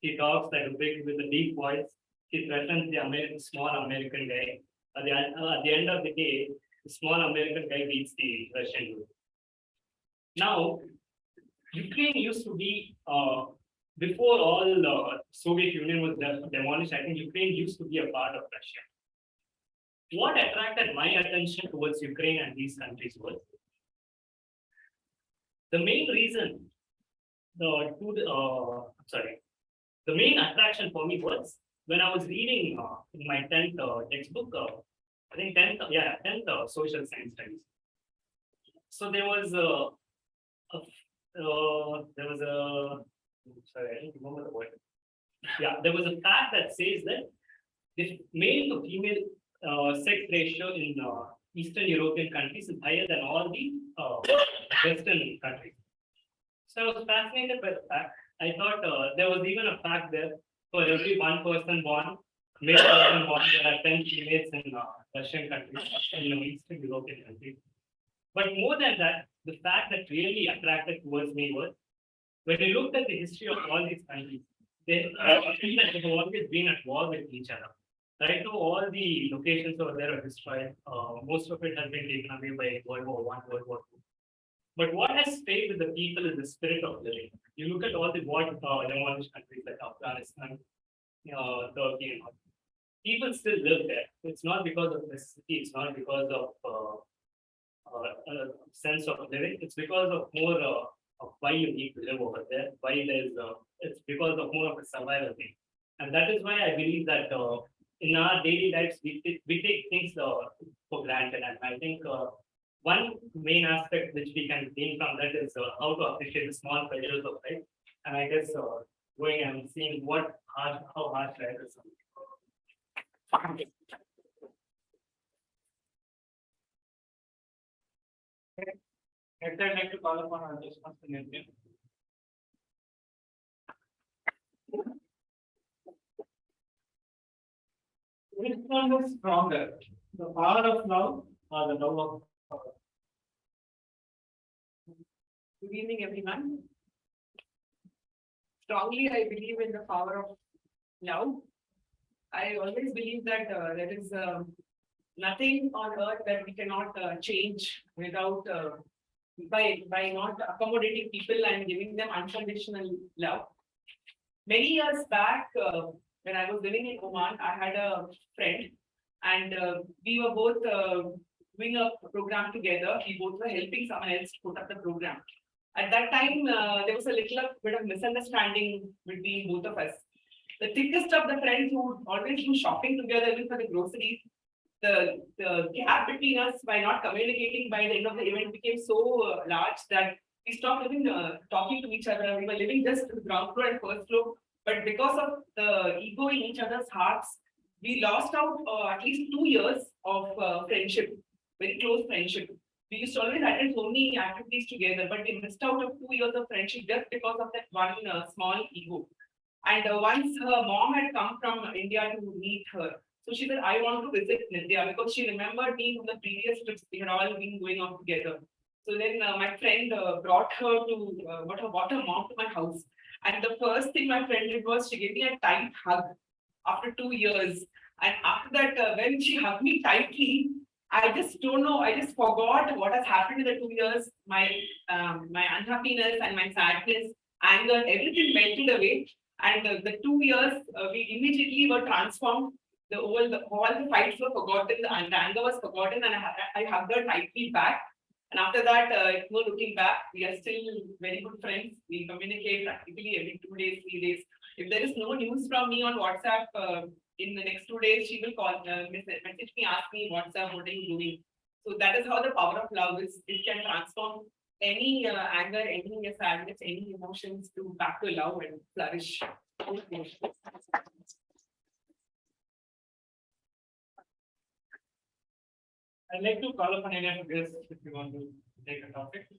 he talks like a big with a deep voice. He threatens the small American guy. At the end of the day, the small American guy beats the Russian dude. Now, Ukraine used to be before all the Soviet Union was demolished. I think Ukraine used to be a part of Russia. What attracted my attention towards Ukraine and these countries was the main reason. The main attraction for me was when I was reading in my 10th textbook. I think 10th social science studies. So there was sorry, I don't remember the word. Yeah, there was a fact that says that the male to female sex ratio in Eastern European countries is higher than all the Western countries. So I was fascinated by the fact. I thought there was even a fact there for every one person born, male person born, there are 10 females in Russian countries, in Eastern European countries. But more than that, the fact that really attracted towards me was when we looked at the history of all these countries, they have always been at war with each other. Right now, all the locations over there are destroyed. Most of it has been taken away by World War I, World War II. But what has stayed with the people is the spirit of living. You look at all the war demolished countries like Afghanistan, Turkey, and all. people still live there. It's not because of necessity, it's not because of sense of living, it's because of more of why you need to live over there, why there's it's because of more of a survival thing. And that is why I believe that in our daily lives, we take things for granted. And I think one main aspect which we can gain from that is how to appreciate the small pleasures of life. And I guess going and seeing how harsh life is. Next, I'd like to call upon our Toastmaster. Which one is stronger, the power of love or the love of power? Good evening, everyone. Strongly, I believe in the power of love. I always believe that there is nothing on earth that we cannot change without by not accommodating people and giving them unconditional love. Many years back, when I was living in Oman, I had a friend, and we were both doing a program together. We both were helping someone else put up the program. At that time, there was a little bit of misunderstanding between both of us. The thickest of the friends who would always do shopping together, even for the groceries, the gap between us by not communicating by the end of the event became so large that we stopped even talking to each other. We were living just to the ground floor and first floor, but because of the ego in each other's hearts, we lost out at least 2 years of friendship, very close friendship. We used to always attend so many activities together, but we missed out of 2 years of friendship just because of that one small ego. And once her mom had come from India to meet her, so she said, I want to visit Nidya because she remembered me from the previous trips we had all been going on together. So then my friend brought her her mom to my house. And the first thing my friend did was she gave me a tight hug after 2 years. And after that, when she hugged me tightly, I just don't know, I just forgot what has happened in the 2 years. My unhappiness and my sadness, anger, everything melted away. And the 2 years, we immediately were transformed. All the fights were forgotten, and the anger was forgotten, and I hugged her tightly back. And after that, no looking back, we are still very good friends. We communicate practically every 2 days, 3 days. If there is no news from me on WhatsApp in the next 2 days, she will call, message me, ask me WhatsApp, what are you doing? So that is how the power of love is. It can transform any anger, any sadness, any emotions to back to love and flourish. I'd like to call upon any of you guests if you want to take a topic.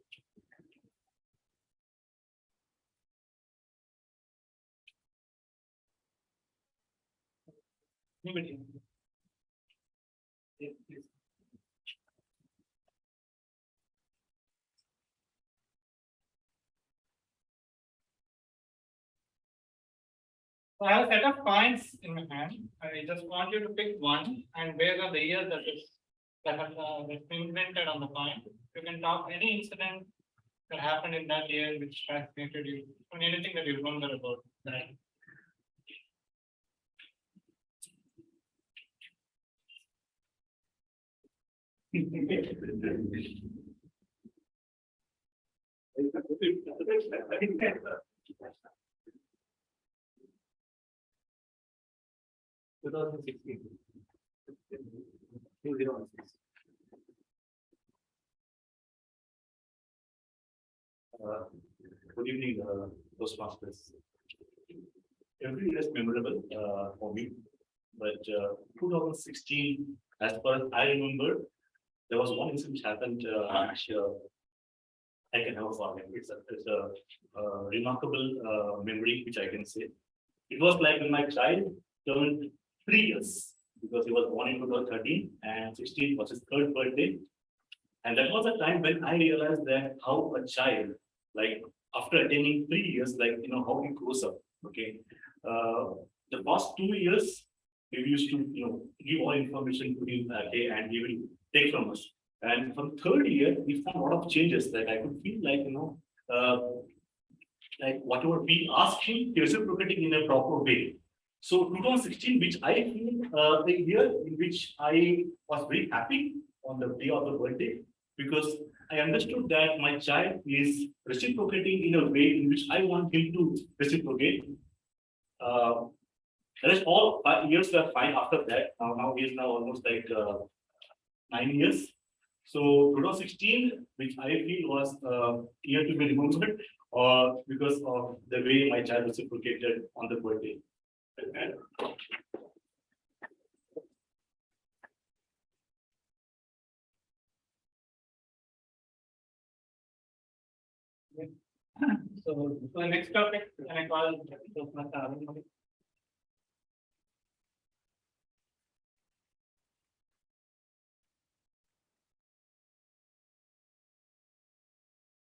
Anybody? Yes, please. So I have a set of coins in my hand. I just want you to pick one, and based on the year that has been printed on the coin, you can talk any incident that happened in that year which fascinated you, and anything that you remember about that. Good evening, Toastmasters. Every year is memorable for me, but 2016, as far as I remember, there was one incident which happened which I can never forget. It's a remarkable memory which I can say. It was like when my child turned 3 years because he was born in 2013 and 16 was his third birthday. And that was a time when I realized that how a child, like after attaining 3 years, like, how he grows up. Okay. The past 2 years, we used to, give all information to him, and he will take from us. And from third year, we found a lot of changes that I could feel like, like whatever we asked him, he reciprocating in a proper way. So 2016, which I feel the year in which I was very happy on the day of the birthday, because I understood that my child is reciprocating in a way in which I want him to reciprocate. Rest all 5 years were fine after that. Now he is now almost like 9 years. So 2016, which I feel was year to be remembered, because of the way my child reciprocated on the birthday. So the next topic, can I call?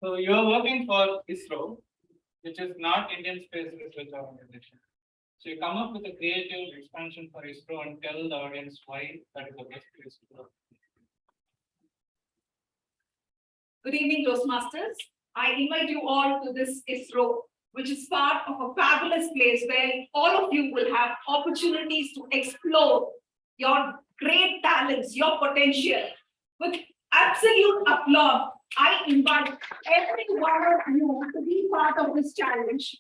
So you are working for ISRO, which is not Indian Space Research Organization. So you come up with a creative expansion for ISRO and tell the audience why that is the best place to work. Good evening, Toastmasters. I invite you all to this ISRO, which is part of a fabulous place where all of you will have opportunities to explore your great talents, your potential. With absolute applause, I invite every one of you to be part of this challenge.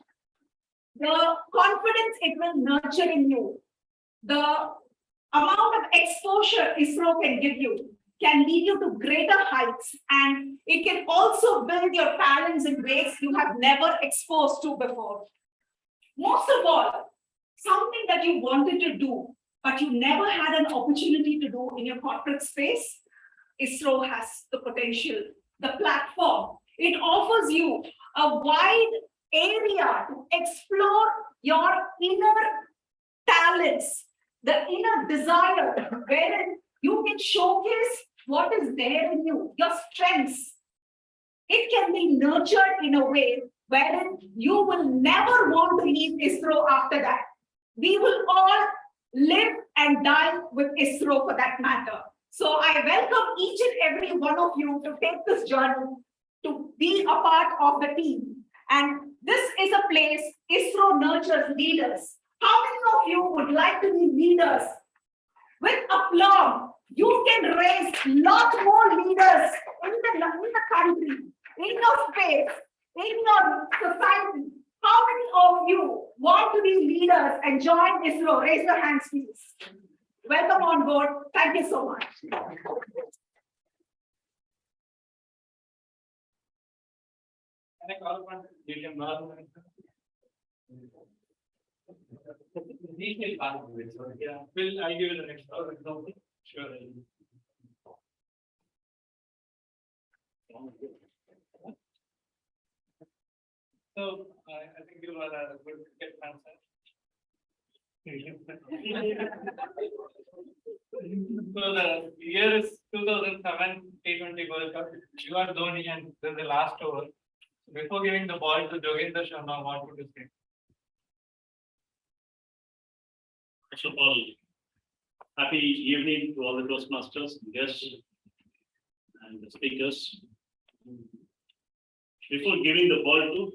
The confidence it will nurture in you, the amount of exposure ISRO can give you, can lead you to greater heights, and it can also build your talents in ways you have never exposed to before. Most of all, something that you wanted to do, but you never had an opportunity to do in your corporate space, ISRO has the potential, the platform. It offers you a wide area to explore your inner talents, the inner desire, wherein you can showcase what is there in you, your strengths. It can be nurtured in a way wherein you will never want to leave ISRO after that. We will all live and die with ISRO for that matter. So I welcome each and every one of you to take this journey, to be a part of the team. And this is a place ISRO nurtures leaders. How many of you would like to be leaders? With applause, you can raise lot more leaders in the country, in your space, in your society. How many of you want to be leaders and join ISRO? Raise your hands, please. Welcome on board. Thank you so much. Can I call upon William Babu? He will pass it, so yeah, I'll give you the next topic. Sure. So I think you are a good cricket fan, sir. So the year is 2007 T20 World Cup. You are Dhoni and this is the last over. Before giving the ball to Jogendra Sharma, what would you say? First of all, happy evening to all the Toastmasters, guests, and the speakers. Before giving the ball to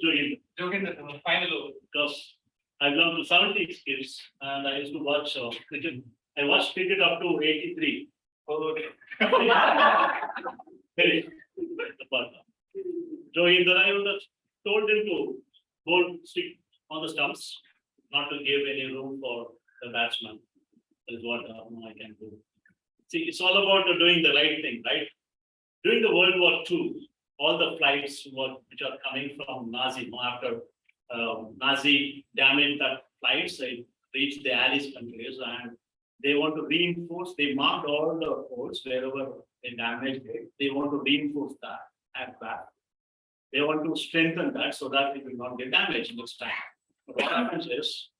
Jogendra Sharma, final over. because I belong to 70s kids and I used to watch cricket. I watched cricket up to 83. Oh, Very. So in the I would have told him to hold stick on the stumps, not to give any room for the batsman. That is what I can do. See, it's all about doing the right thing, right? During the World War II, all the flights which are coming from Nazi, after Nazi damaged that flights, they reached the Allies countries and they want to reinforce, they marked all the ports wherever they damaged it. They want to reinforce that at back. They want to strengthen that so that it will not get damaged next time. But what happens is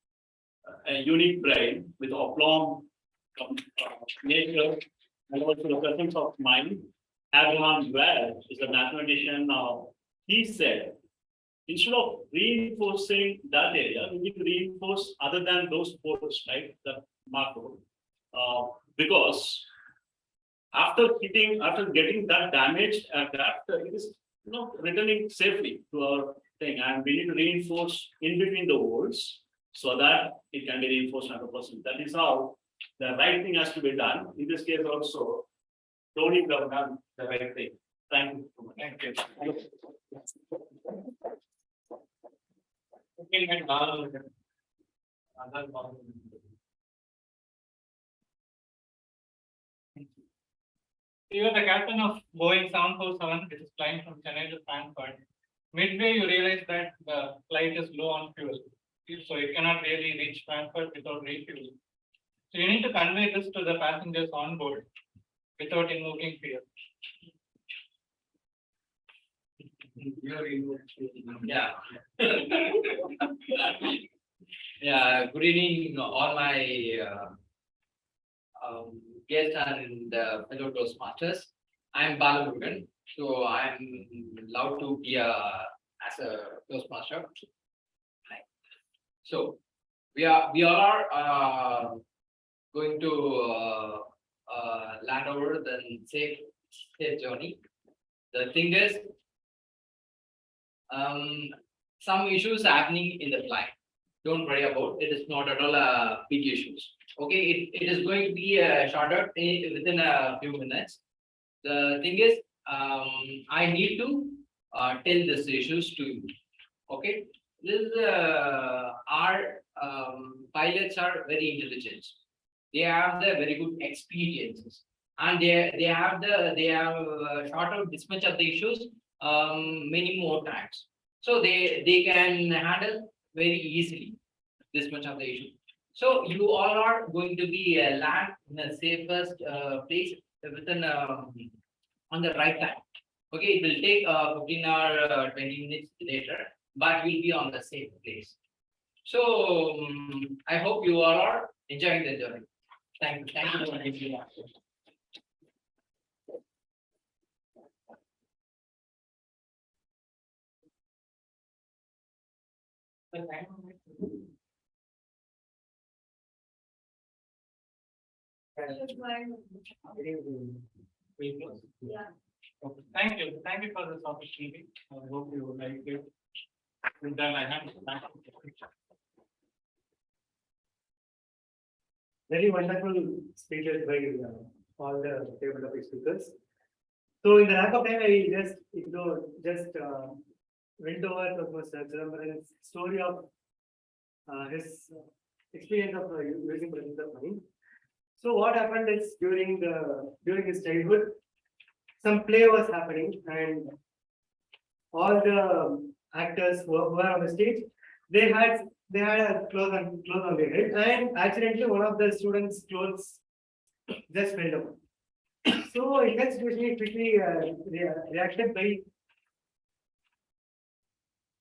a unique brain with aplomb nature and also the presence of mind. Abraham Ware is a mathematician. He said, instead of reinforcing that area, we need to reinforce other than those ports, right? The macro. Because after getting that damage at that, it is returning safely to our thing, and we need to reinforce in between the worlds so that it can be reinforced 100%. That is how the right thing has to be done. In this case also, Tony have done the right thing. Thank you. Thank you. Okay, and now, other one. You are the captain of Boeing 747, which is flying from Chennai to Frankfurt. Midway, you realize that the flight is low on fuel, so it cannot really reach Frankfurt without refueling. So you need to convey this to the passengers on board without invoking fear. Yeah. Yeah, good evening, all my guests and fellow Toastmasters. I'm Balamurugan, so I'm allowed to be as a Toastmaster. So we all are going to land over the safe journey. The thing is, some issues happening in the flight. Don't worry about it. Is not at all big issues. Okay, it is going to be shorter within a few minutes. The thing is, I need to tell these issues to you. Okay, this our pilots are very intelligent. They have the very good experiences, and they have short out this much of the issues many more times. So they can handle very easily this much of the issue. So you all are going to be land in the safest place within on the right time. Okay, it will take 15 or 20 minutes later, but we'll be on the safe place. So I hope you all are enjoying the journey. Thank you. Thank you for giving me. Yeah. Okay, thank you for this opportunity. I hope you like it. And then I have to back. Very wonderful speeches by all the table of speakers. So in the lack of time, I went over to Mr. Chidambaram's story of his experience of using presence of mind. So what happened is during his childhood, some play was happening, and all the actors who were on the stage, they had a clothes on their head, and accidentally one of the students' clothes just fell down. So in that situation, he quickly reacted by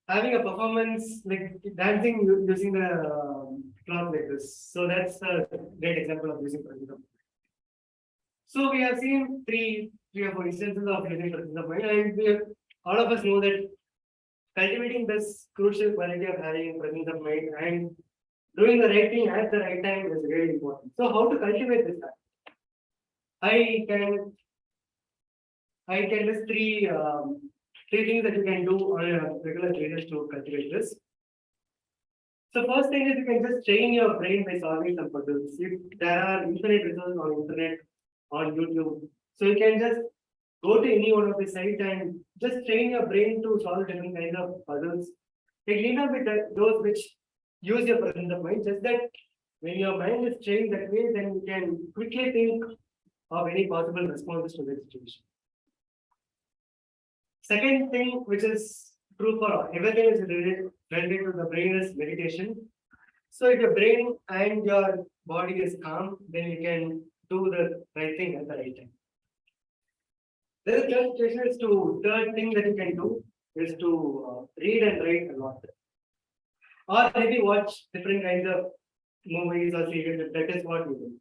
having a performance like dancing using the cloth like this. So that's a great example of using presence of mind. So we have seen three or four instances of using presence of mind, and all of us know that cultivating this crucial quality of having presence of mind and doing the right thing at the right time is really important. So how to cultivate this? I can list three things that you can do on a regular basis to cultivate this. So first thing is you can just train your brain by solving some puzzles. There are infinite resources on internet, on YouTube. So you can just go to any one of the sites and just train your brain to solve different kinds of puzzles. It need not be those which use your presence of mind, just that when your mind is trained that way, then you can quickly think of any possible responses to the situation. Second thing, which is true for everything is related to the brain, is meditation. So if your brain and your body is calm, then you can do the right thing at the right time. The third thing that you can do is to read and write a lot, or maybe watch different kinds of movies or series. That is what you do.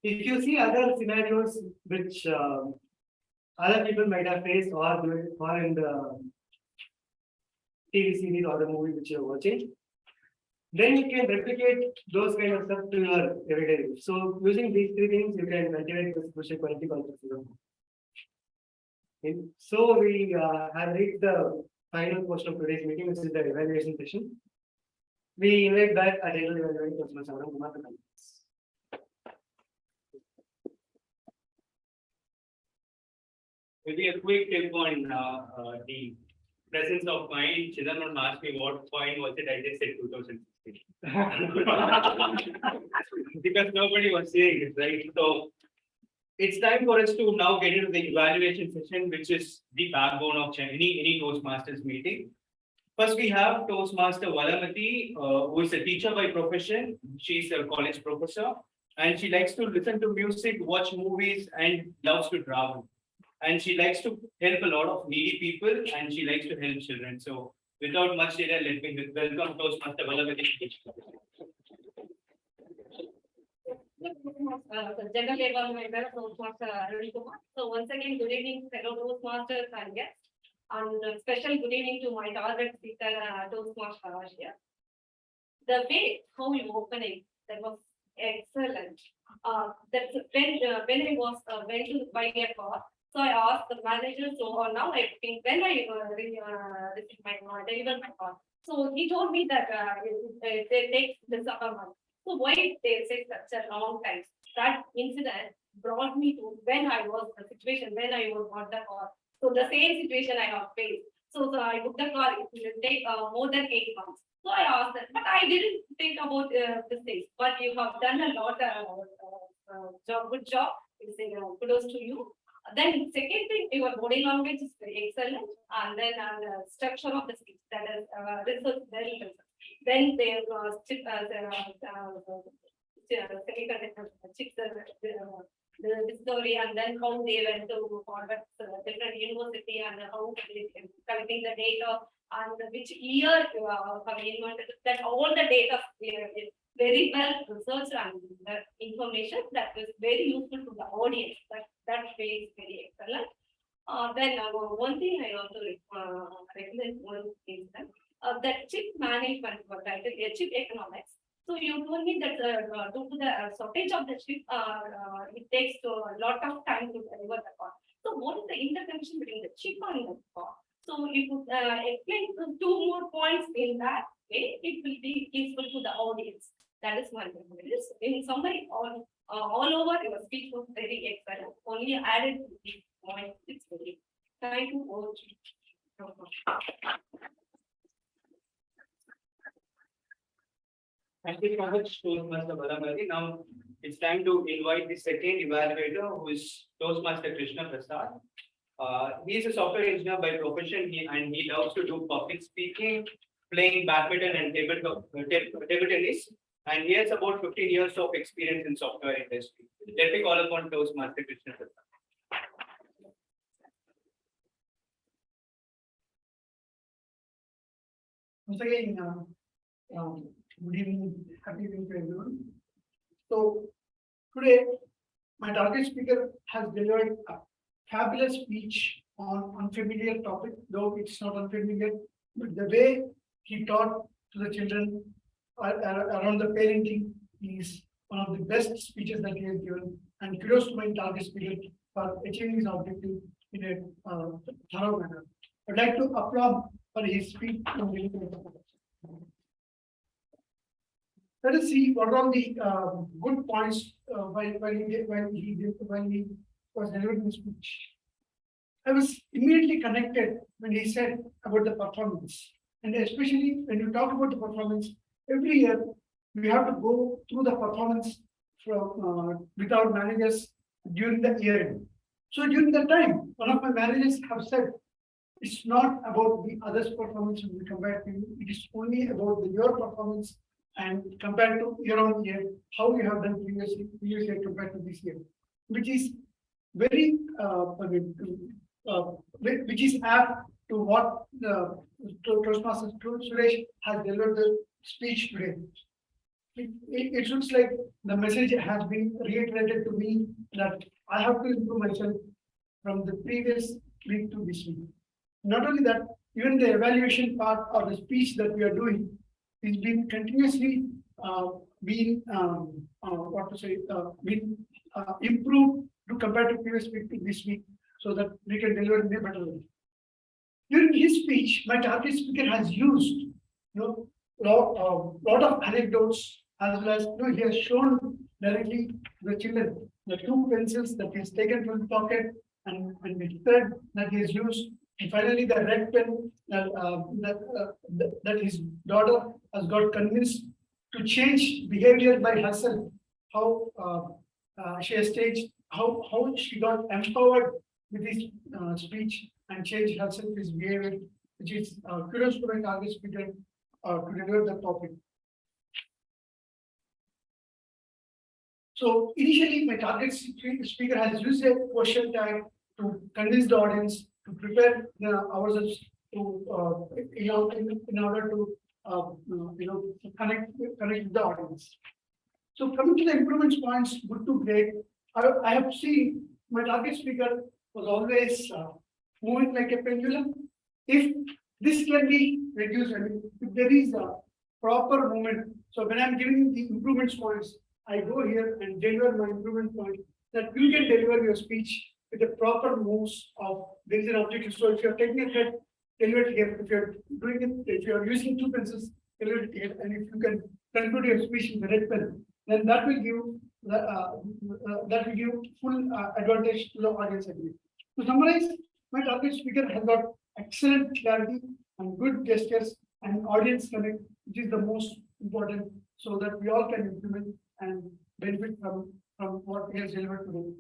If you see other scenarios which other people might have faced, or in the TV series or the movie which you're watching, then you can replicate those kind of stuff to your everyday life. So using these three things, you can cultivate this crucial quality called presence. So we have reached the final portion of today's meeting, which is the evaluation session. We invite back a general evaluating Toastmaster Kumar to come. Maybe a quick tip on the presence of mind. Chidanand asked me what point was it, I just said 2016. Because nobody was saying it, right? So it's time for us to now get into the evaluation session, which is the backbone of any Toastmasters meeting. First, we have Toastmaster Valamati, who is a teacher by profession. She's a college professor, and she likes to listen to music, watch movies, and loves to travel. And she likes to help a lot of needy people, and she likes to help children. So, without much delay, let me welcome Toastmaster Valamati. General Evaluator, Toastmaster Arun Kumar. So once again, good evening, fellow Toastmasters and guests. And a special good evening to my target speaker, Toastmaster Arashia. The way how you open it, that was excellent. That's when I was went to buy a car. So I asked the manager, so now I think when I received my deliver my car. So he told me that they take the summer month. So why they say such a long time? That incident brought me to when I was the situation when I was got the car. So the same situation I have faced. So I booked the car. It will take more than 8 months. So I asked that, but I didn't think about this thing. But you have done a lot job, good job. You say kudos to you. Then second thing, your body language is very excellent, and then the structure of the speech, that is research very well. Then they the discovery, and then how they went to conduct different university and how they collecting the data and which year you have invented that all the data is very well researched and the information that is very useful to the audience. That way is very excellent. Then one thing I want to recommend one is that chip management was titled chip economics. So you told me that due to the shortage of the chip, it takes a lot of time to deliver the car. So what is the interconnection between the chip and the car? So if you explain 2 more points in that way, it will be useful to the audience. That is one thing. In summary, all over your speech was very excellent. Only added these points. It's very. Thank you all. Thank you so much, Toastmaster Valamati. Now it's time to invite the second evaluator, who is Toastmaster Krishna Prasad. He is a software engineer by profession, and he loves to do public speaking, playing badminton and table tennis. And he has about 15 years of experience in software industry. Let me call upon Toastmaster Krishna Prasad. Once again, good evening, happy evening to everyone. So today, my target speaker has delivered a fabulous speech on unfamiliar topic, though it's not unfamiliar, but the way he taught to the children around the parenting is one of the best speeches that he has given. And kudos to my target speaker for achieving his objective in a thorough manner. I'd like to applaud for his speech. Let us see what are the good points when he was delivering the speech. I was immediately connected when he said about the performance, and especially when you talk about the performance, every year we have to go through the performance from with our managers during the year. So during the time, one of my managers have said, it's not about the others' performance when we compare to you, it is only about your performance and compared to year on year, how you have done previous year compared to this year, which is very which is apt to what the Toastmaster Suresh has delivered the speech today. It looks like the message has been reiterated to me that I have to improve myself from the previous week to this week. Not only that, even the evaluation part of the speech that we are doing is being continuously being improved to compare to previous week to this week, so that we can deliver in a better way. During his speech, my target speaker has used lot of anecdotes as well as, he has shown directly the children the two pencils that he's taken from the pocket and the thread that he has used. And finally, the red pen that his daughter has got convinced to change behavior by herself. How she has changed, how she got empowered with his speech and changed herself, his behavior, which is kudos to my target speaker to deliver the topic. So initially, my target speaker has used a question tag to convince the audience to prepare ourselves to in order to connect with the audience. So coming to the improvements points, good to great. I have seen my target speaker was always moving like a pendulum. If this can be reduced, I mean, if there is a proper movement. So when I'm giving the improvements points, I go here and deliver my improvement point that you can deliver your speech with the proper moves of there is an objective. So if you're taking a thread, deliver it here. If you're doing it, if you're using two pencils, deliver it here. And if you can conclude your speech with the red pen, then that will give full advantage to the audience. To summarize, my target speaker has got excellent clarity and good gestures and audience connect, which is the most important, so that we all can implement and benefit from what he has delivered today.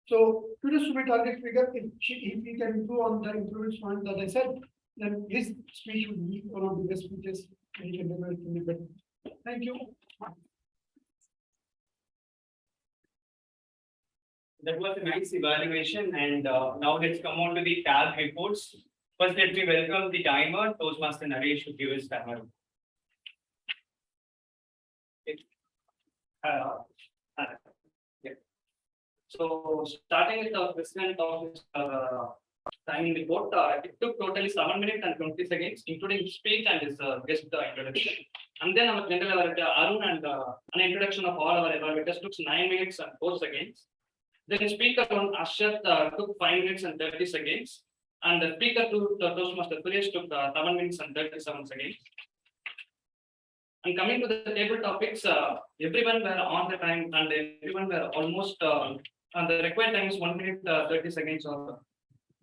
So kudos to my target speaker. If he can improve on the improvement point that I said, then his speech would be one of the best speeches and he can deliver it to me better. Thank you. That was a nice evaluation, and now let's come on to the tab reports. First, let me welcome the timer, Toastmaster Naresh, to give his timer. Yeah. So, starting with the president of this timing report, it took totally 7 minutes and 20 seconds, including his speech and his guest introduction. And then our general evaluator Arun and an introduction of all our evaluators took 9 minutes and 4 seconds. Then speaker on Ashat took 5 minutes and 30 seconds. And the speaker to the Toastmaster Suresh took 7 minutes and 37 seconds. And coming to the table topics, everyone were on the time and everyone were almost, and the required time is 1 minute 30 seconds. Or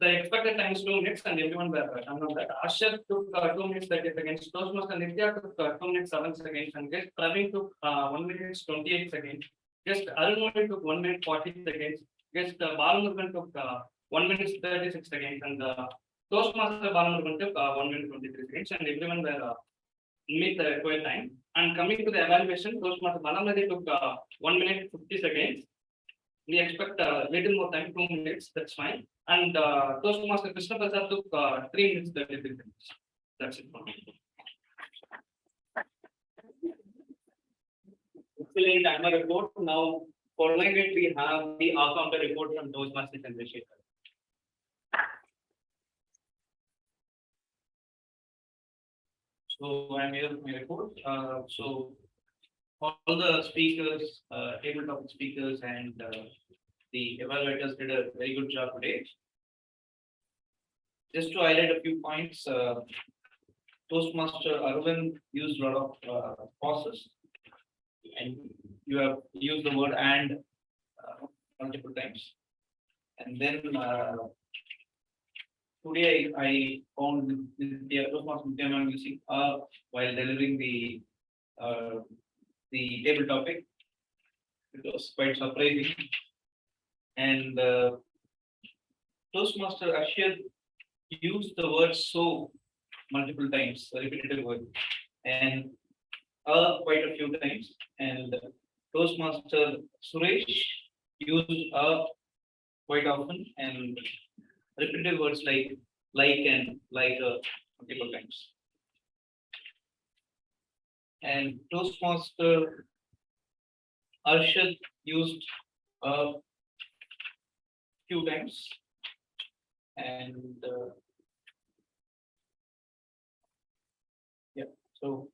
the expected time is 2 minutes and everyone were done on that. Ashat took 2 minutes 30 seconds. Toastmaster Nitya took 2 minutes 7 seconds. And guest Praveen took 1 minute 28 seconds. Guest Arun took 1 minute 40 seconds. Guest Balamurugan took 1 minute 36 seconds. And Toastmaster Balamurugan took 1 minute 23 seconds. And everyone were meet the required time. And coming to the evaluation, Toastmaster Balamadi took 1 minute 50 seconds. We expect a little more time, 2 minutes, that's fine. And Toastmaster Krishna Prasad took 3 minutes 33 seconds. That's it for me. Excellent timer report. Now, following it, we have the outcome report from Toastmaster Chandrasekhar. So I'm here with my report. So all the speakers, table topic speakers, and the evaluators did a very good job today. Just to highlight a few points, Toastmaster Arvind used a lot of pauses, and you have used the word "and" multiple times. And then today I found the Toastmaster Nitya using while delivering the table topic. It was quite surprising. And Toastmaster Ashir used the word "so" multiple times, a repetitive word, and quite a few times. And Toastmaster Suresh used quite often, and repetitive words like and like multiple times. And Toastmaster Arshad used a few times, and yeah, so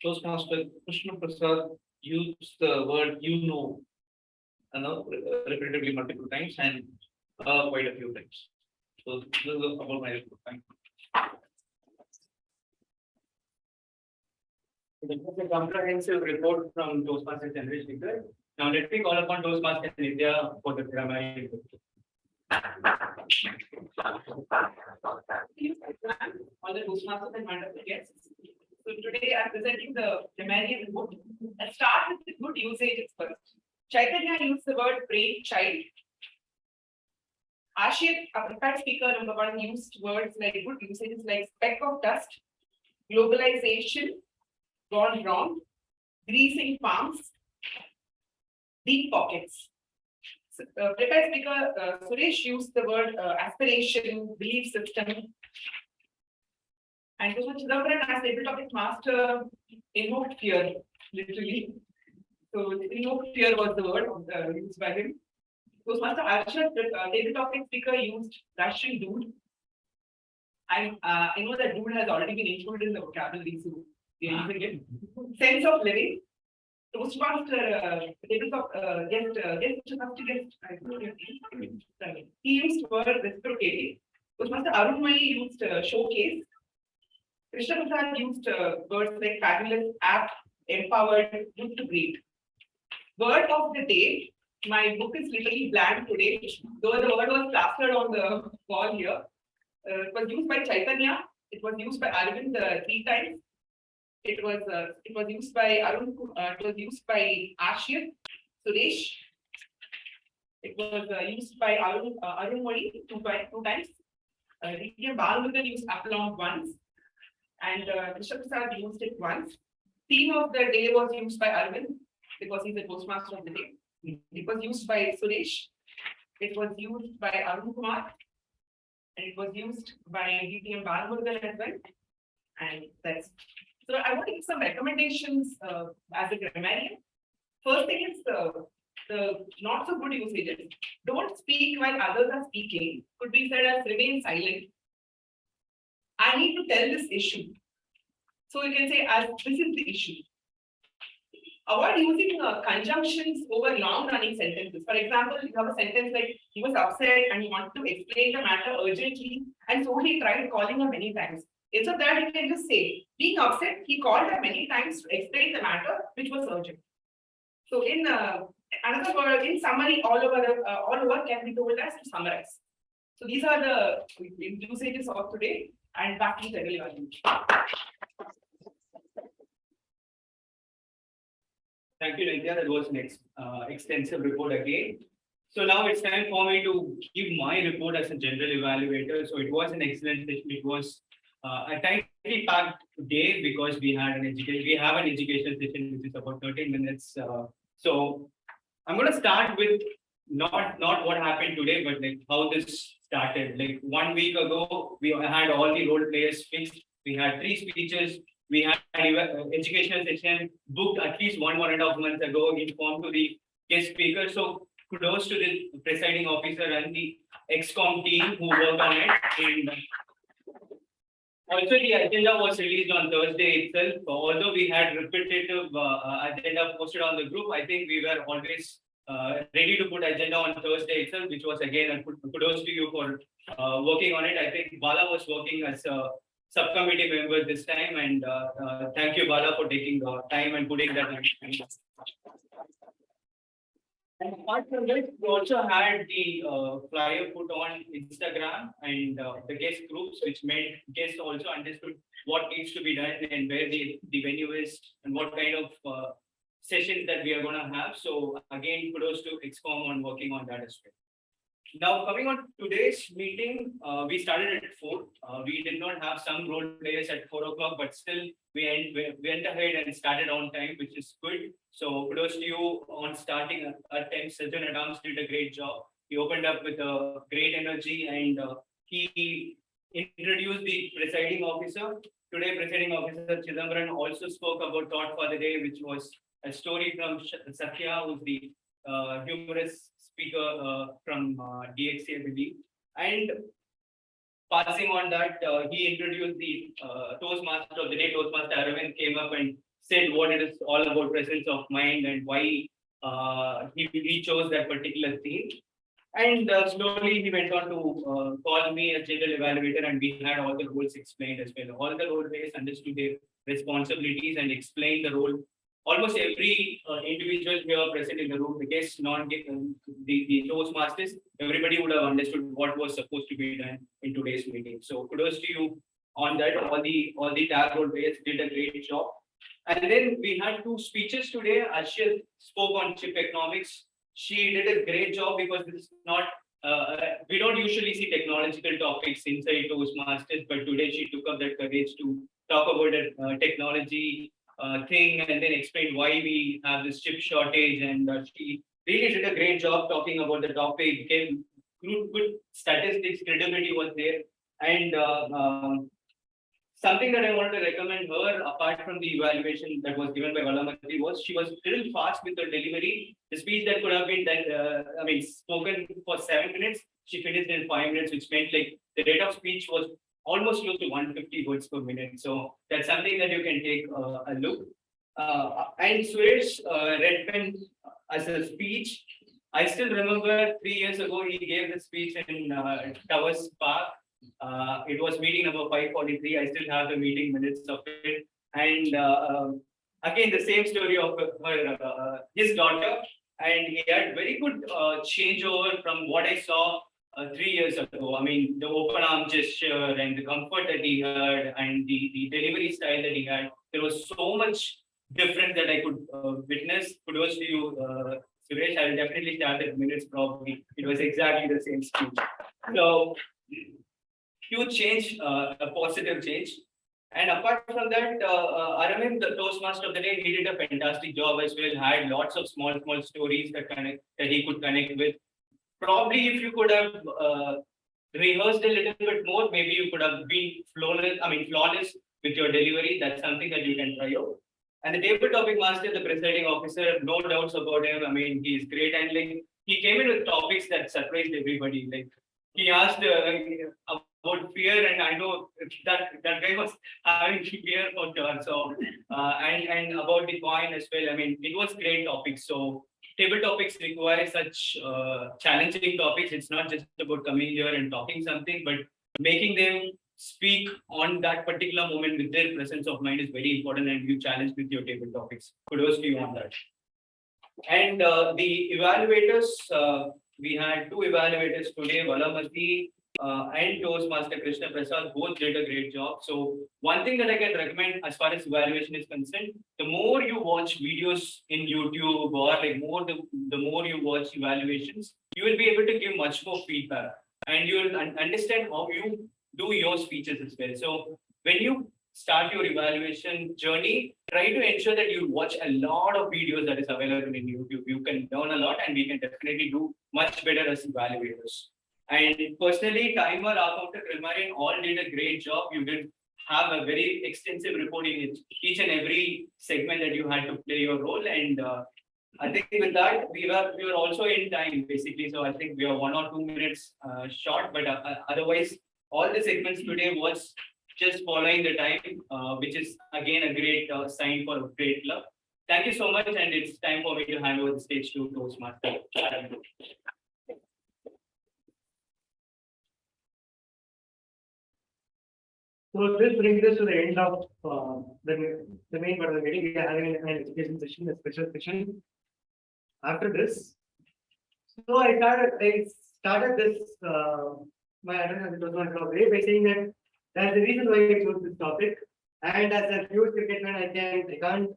Toastmaster Krishna Prasad used the word repetitively multiple times, and quite a few times. So this is about my report. Thank you. This was a comprehensive report from Toastmasters General Speaker. Now let me call upon Toastmasters India for the primary. All the Toastmasters and wonderful guests. So today I'm presenting the grammarian report. Let's start with the good usages first. Chaitanya used the word brave child. Ashit, our prepared speaker number 1, used words like good usages like speck of dust, globalization, gone wrong, greasing palms, deep pockets. Prepared speaker Suresh used the word aspiration, belief system. And Chidambaran as table topic master invoked fear, literally. So invoked fear was the word used by him. Toastmaster Archer, table topic speaker used Russian dude. I know that dude has already been included in the vocabulary, so we are using it. Sense of living. Toastmaster tabletop guest, he used word reciprocating. Toastmaster Arunmai used showcase. Krishna Prasad used words like fabulous, apt, empowered, good to greet. Word of the day. My book is literally blank today, though the word was plastered on the wall here. It was used by Chaitanya. It was used by Arvind 3 times. It was used by Arun. It was used by Ashir, Suresh. It was used by Arun Modi 2 times. DTM Balmurugan used aplomb once, and Krishna Prasad used it once. Theme of the day was used by Arvind because he's the Toastmaster of the day. It was used by Suresh. It was used by Arun Kumar. And it was used by DTM Balmurugan as well. And that's so I want to give some recommendations as a grammarian. First thing is the not so good usages. Don't speak while others are speaking. Could be said as remain silent. I need to tell this issue. So you can say as this is the issue. Avoid using conjunctions over long running sentences. For example, you have a sentence like he was upset and he wanted to explain the matter urgently, and so he tried calling her many times. Instead of that, you can just say, being upset, he called her many times to explain the matter, which was urgent. So in another word, in summary, all over can be told as to summarize. So these are the usages of today, and back to the general evaluation. Thank you, Nitya. That was an extensive report again. So now it's time for me to give my report as a general evaluator. So it was an excellent session. It was a tightly packed day because we have an educational session which is about 13 minutes. So I'm going to start with not what happened today, but like how this started. Like 1 week ago, we had all the role players fixed. We had 3 speeches. We had an educational session booked at least 1.5 months ago, informed to the guest speaker. So kudos to the presiding officer and the XCOM team who worked on it. And also the agenda was released on Thursday itself. Although we had repetitive agenda posted on the group, I think we were always ready to put agenda on Thursday itself, which was again a kudos to you for working on it. I think Bala was working as a subcommittee member this time, and thank you, Bala, for taking the time and putting that on. And apart from this, we also had the flyer put on Instagram and the guest groups, which made guests also understood what needs to be done and where the venue is and what kind of sessions that we are going to have. So again, kudos to XCOM on working on that as well. Now, coming on today's meeting, we started at 4. We did not have some role players at 4 o'clock, but still we went ahead and started on time, which is good. So kudos to you on starting at 10. Sajjan Adams did a great job. He opened up with a great energy and he introduced the presiding officer. Today, presiding officer Chidambaran also spoke about Thought for the Day, which was a story from Sakya, who's the humorous speaker from DXC, I believe. And passing on that, he introduced the Toastmaster of the Day. Toastmaster Arvind came up and said what it is all about, presence of mind, and why he chose that particular theme. And slowly he went on to call me a general evaluator, and we had all the roles explained as well. All the role players understood their responsibilities and explained the role. Almost every individual here present in the room, the guests, the Toastmasters, everybody would have understood what was supposed to be done in today's meeting. So kudos to you on that. All the tag role players did a great job. And then we had two speeches today. Ashil spoke on chip economics. She did a great job because this is not, we don't usually see technological topics inside Toastmasters, but today she took up that courage to talk about a technology thing and then explain why we have this chip shortage. And she really did a great job talking about the topic. Gave good statistics, credibility was there. And something that I wanted to recommend her, apart from the evaluation that was given by Valamati, was she was a little fast with her delivery. The speech that could have been done, spoken for 7 minutes, she finished in 5 minutes, which meant like the rate of speech was almost close to 150 words per minute. So that's something that you can take a look. And Suresh read pen as a speech. I still remember 3 years ago, he gave the speech in Towers Park. It was meeting number 543. I still have the meeting minutes of it. And again, the same story of her, his daughter. And he had very good changeover from what I saw 3 years ago. I mean, the open arm gesture and the comfort that he had and the delivery style that he had. There was so much difference that I could witness. Kudos to you, Suresh. I will definitely start at minutes probably. It was exactly the same speech. So, huge change, a positive change. And apart from that, Aravind, the Toastmaster of the day, he did a fantastic job as well. Had lots of small stories that he could connect with. Probably, if you could have rehearsed a little bit more, maybe you could have been flawless with your delivery. That's something that you can try out. And the table topic master, the presiding officer, no doubts about him. I mean, he's great, and like he came in with topics that surprised everybody. Like he asked about fear, and I know that guy was having fear for sure. So and about the coin as well. I mean, it was great topics. So table topics require such challenging topics. It's not just about coming here and talking something, but making them speak on that particular moment with their presence of mind is very important, and you challenge with your table topics. Kudos to you on that. And the evaluators, we had two evaluators today, Valamati and Toastmaster Krishna Prasad, both did a great job. So one thing that I can recommend as far as evaluation is concerned, the more you watch videos in YouTube or like the more you watch evaluations, you will be able to give much more feedback, and you will understand how you do your speeches as well. So when you start your evaluation journey, try to ensure that you watch a lot of videos that is available in YouTube. You can learn a lot, and we can definitely do much better as evaluators. And personally, Timer, Akaunt, Krimarin all did a great job. You did have a very extensive reporting in each and every segment that you had to play your role. And I think with that, we were also in time basically. So I think we are 1 or 2 minutes short, but otherwise, all the segments today was just following the time, which is again a great sign for great luck. Thank you so much, and it's time for me to hand over the stage to Toastmaster. So this brings us to the end of the main part of the meeting. We are having an education session, a special session. After this, so I started this my attendance way by saying that that's the reason why I chose this topic. And as a huge cricket fan, I can't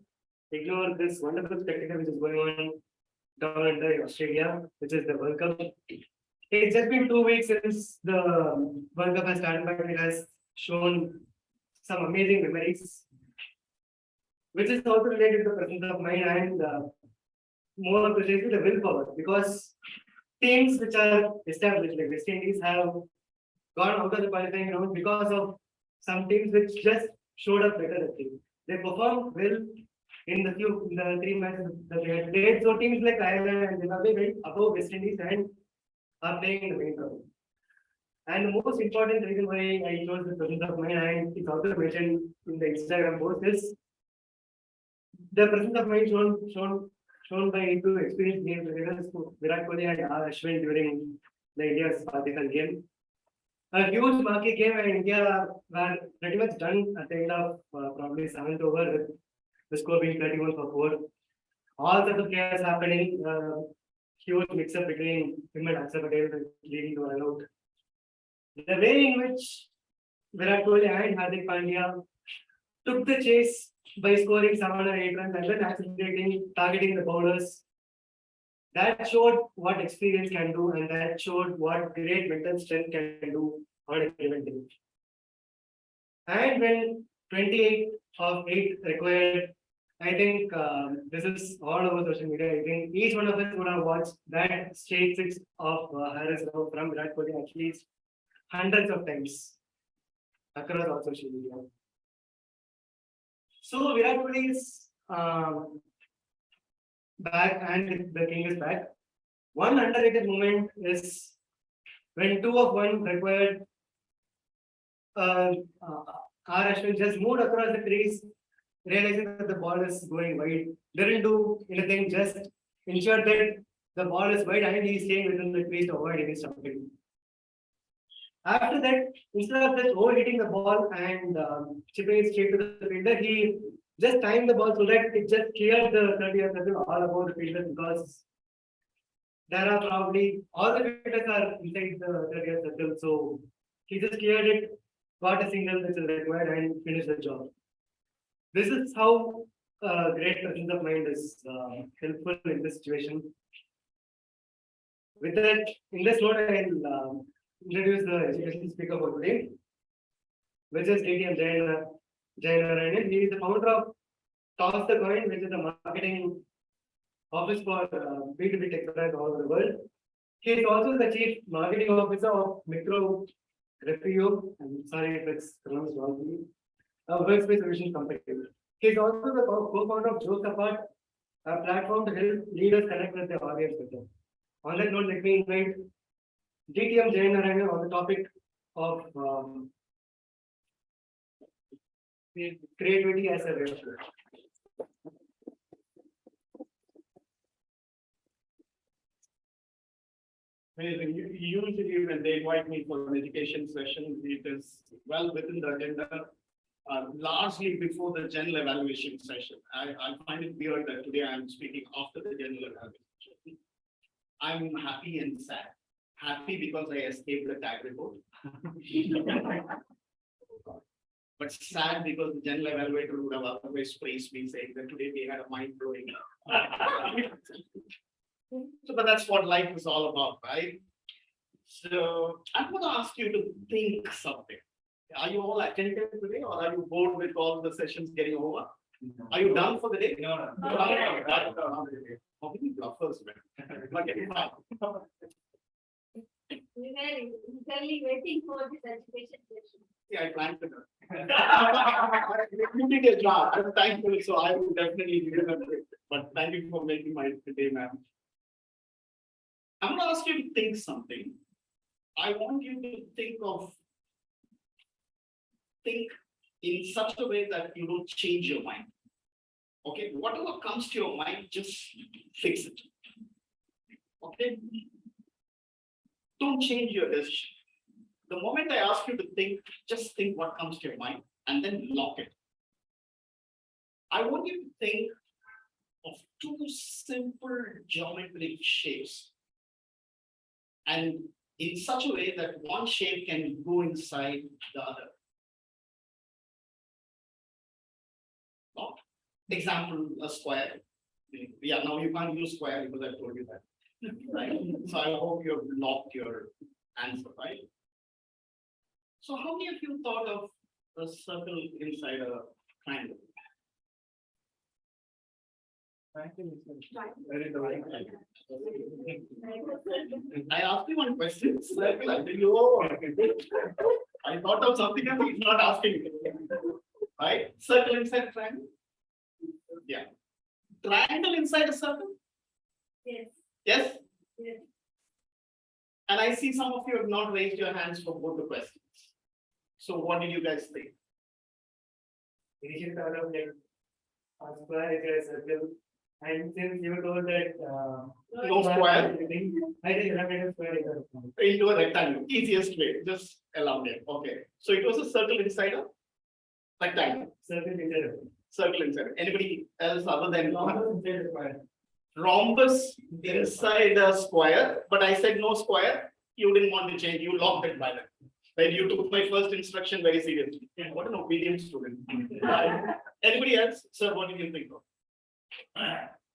ignore this wonderful spectacle which is going on down under Australia, which is the World Cup. It's just been 2 weeks since the World Cup has started, but it has shown some amazing memories, which is also related to the presence of mind and more precisely the willpower, because teams which are established like West Indies have gone out of the qualifying round because of some teams which just showed up better than team. They performed well in the 3 matches that they had played. So teams like Ireland and Zimbabwe went above West Indies and are playing in the main round. And the most important reason why I chose the presence of mind, and it's also mentioned in the Instagram post, is the presence of mind shown by two experienced players, Virat Kohli and Ashwin during the India's Pakistan game. A huge marquee game, and India were pretty much done at the end of probably 7th over with the score being 31-4. All the players happening, huge mix-up between him and Akshar Patel leading to a run out. The way in which Virat Kohli and Hardik Pandya took the chase by scoring 7 or 8 runs and then accelerating, targeting the bowlers. That showed what experience can do, and that showed what great mental strength can do on a given day. And when 28 of 8 required, I think this is all over social media. I think each one of us would have watched that straight six of Harris Rao from Virat Kohli at least hundreds of times across all social media. So Virat Kohli is back and the king is back. One underrated moment is when 2 of 1 required. R. Ashwin just moved across the crease, realizing that the ball is going wide. Didn't do anything, just ensured that the ball is wide and he is staying within the crease to avoid any stumping. After that, instead of just overhitting the ball and chipping it straight to the fielder, he just timed the ball so that it just cleared the 30th circle all about the fielder, because there are probably all the fielders are inside the 30th circle. So he just cleared it, got a single which is required, and finished the job. This is how great presence of mind is helpful in this situation. With that, in this note, I'll introduce the education speaker for today, which is DTM Jayanarayanan. He is the founder of Toss the Coin, which is a marketing office for B2B tech brands all over the world. He is also the chief marketing officer of Micro Refugio. I'm sorry if it's pronounced wrongly. A workspace solution company. He is also the co-founder of Joke Apart, a platform to help leaders connect with their audience better. On that note, let me invite DTM Jayanarayanan on the topic of creativity as a reaction. Usually when they invite me for an education session, it is well within the agenda, largely before the general evaluation session. I find it weird that today I am speaking after the general evaluation. I'm happy and sad. Happy because I escaped the tag report. But sad because the general evaluator would have otherwise praised me, saying that today we had a mind-blowing. So, but that's what life is all about, right? So I'm going to ask you to think something. Are you all attentive today, or are you bored with all the sessions getting over? Are you done for the day? No. How many bluffers, man? Okay, fine. We were eagerly waiting for this education session. Yeah, I plan to do. You did your job. I'm thankful, so I will definitely remember it. But thank you for making my day, ma'am. I'm going to ask you to think something. I want you to think in such a way that you don't change your mind. Okay, whatever comes to your mind, just fix it. Okay, don't change your decision. The moment I ask you to think, just think what comes to your mind and then lock it. I want you to think of 2 simple geometric shapes, and in such a way that one shape can go inside the other. No? Example, a square. Yeah, now you can't use square because I told you that. Right? So I hope you have locked your answer, right? So how many of you thought of a circle inside a triangle? I asked you one question. Circle, I thought of something and he's not asking. Right? Circle inside a triangle? Yeah. Triangle inside a circle? Yes. Yes? Yes. And I see some of you have not raised your hands for both the questions. So what did you guys think? Initial thought of like a square is a circle, And since you told that. No square. I did elaborate a square. Into a rectangle, easiest way, just elongate, okay. So it was a circle inside a rectangle, Circle inside. circle inside. Anybody else other than Rhombus inside the square. rhombus inside a square, but I said no square, you didn't want to change, you locked it by that. Right, you took my first instruction very seriously. What an obedient student. Anybody else? Sir, what did you think of?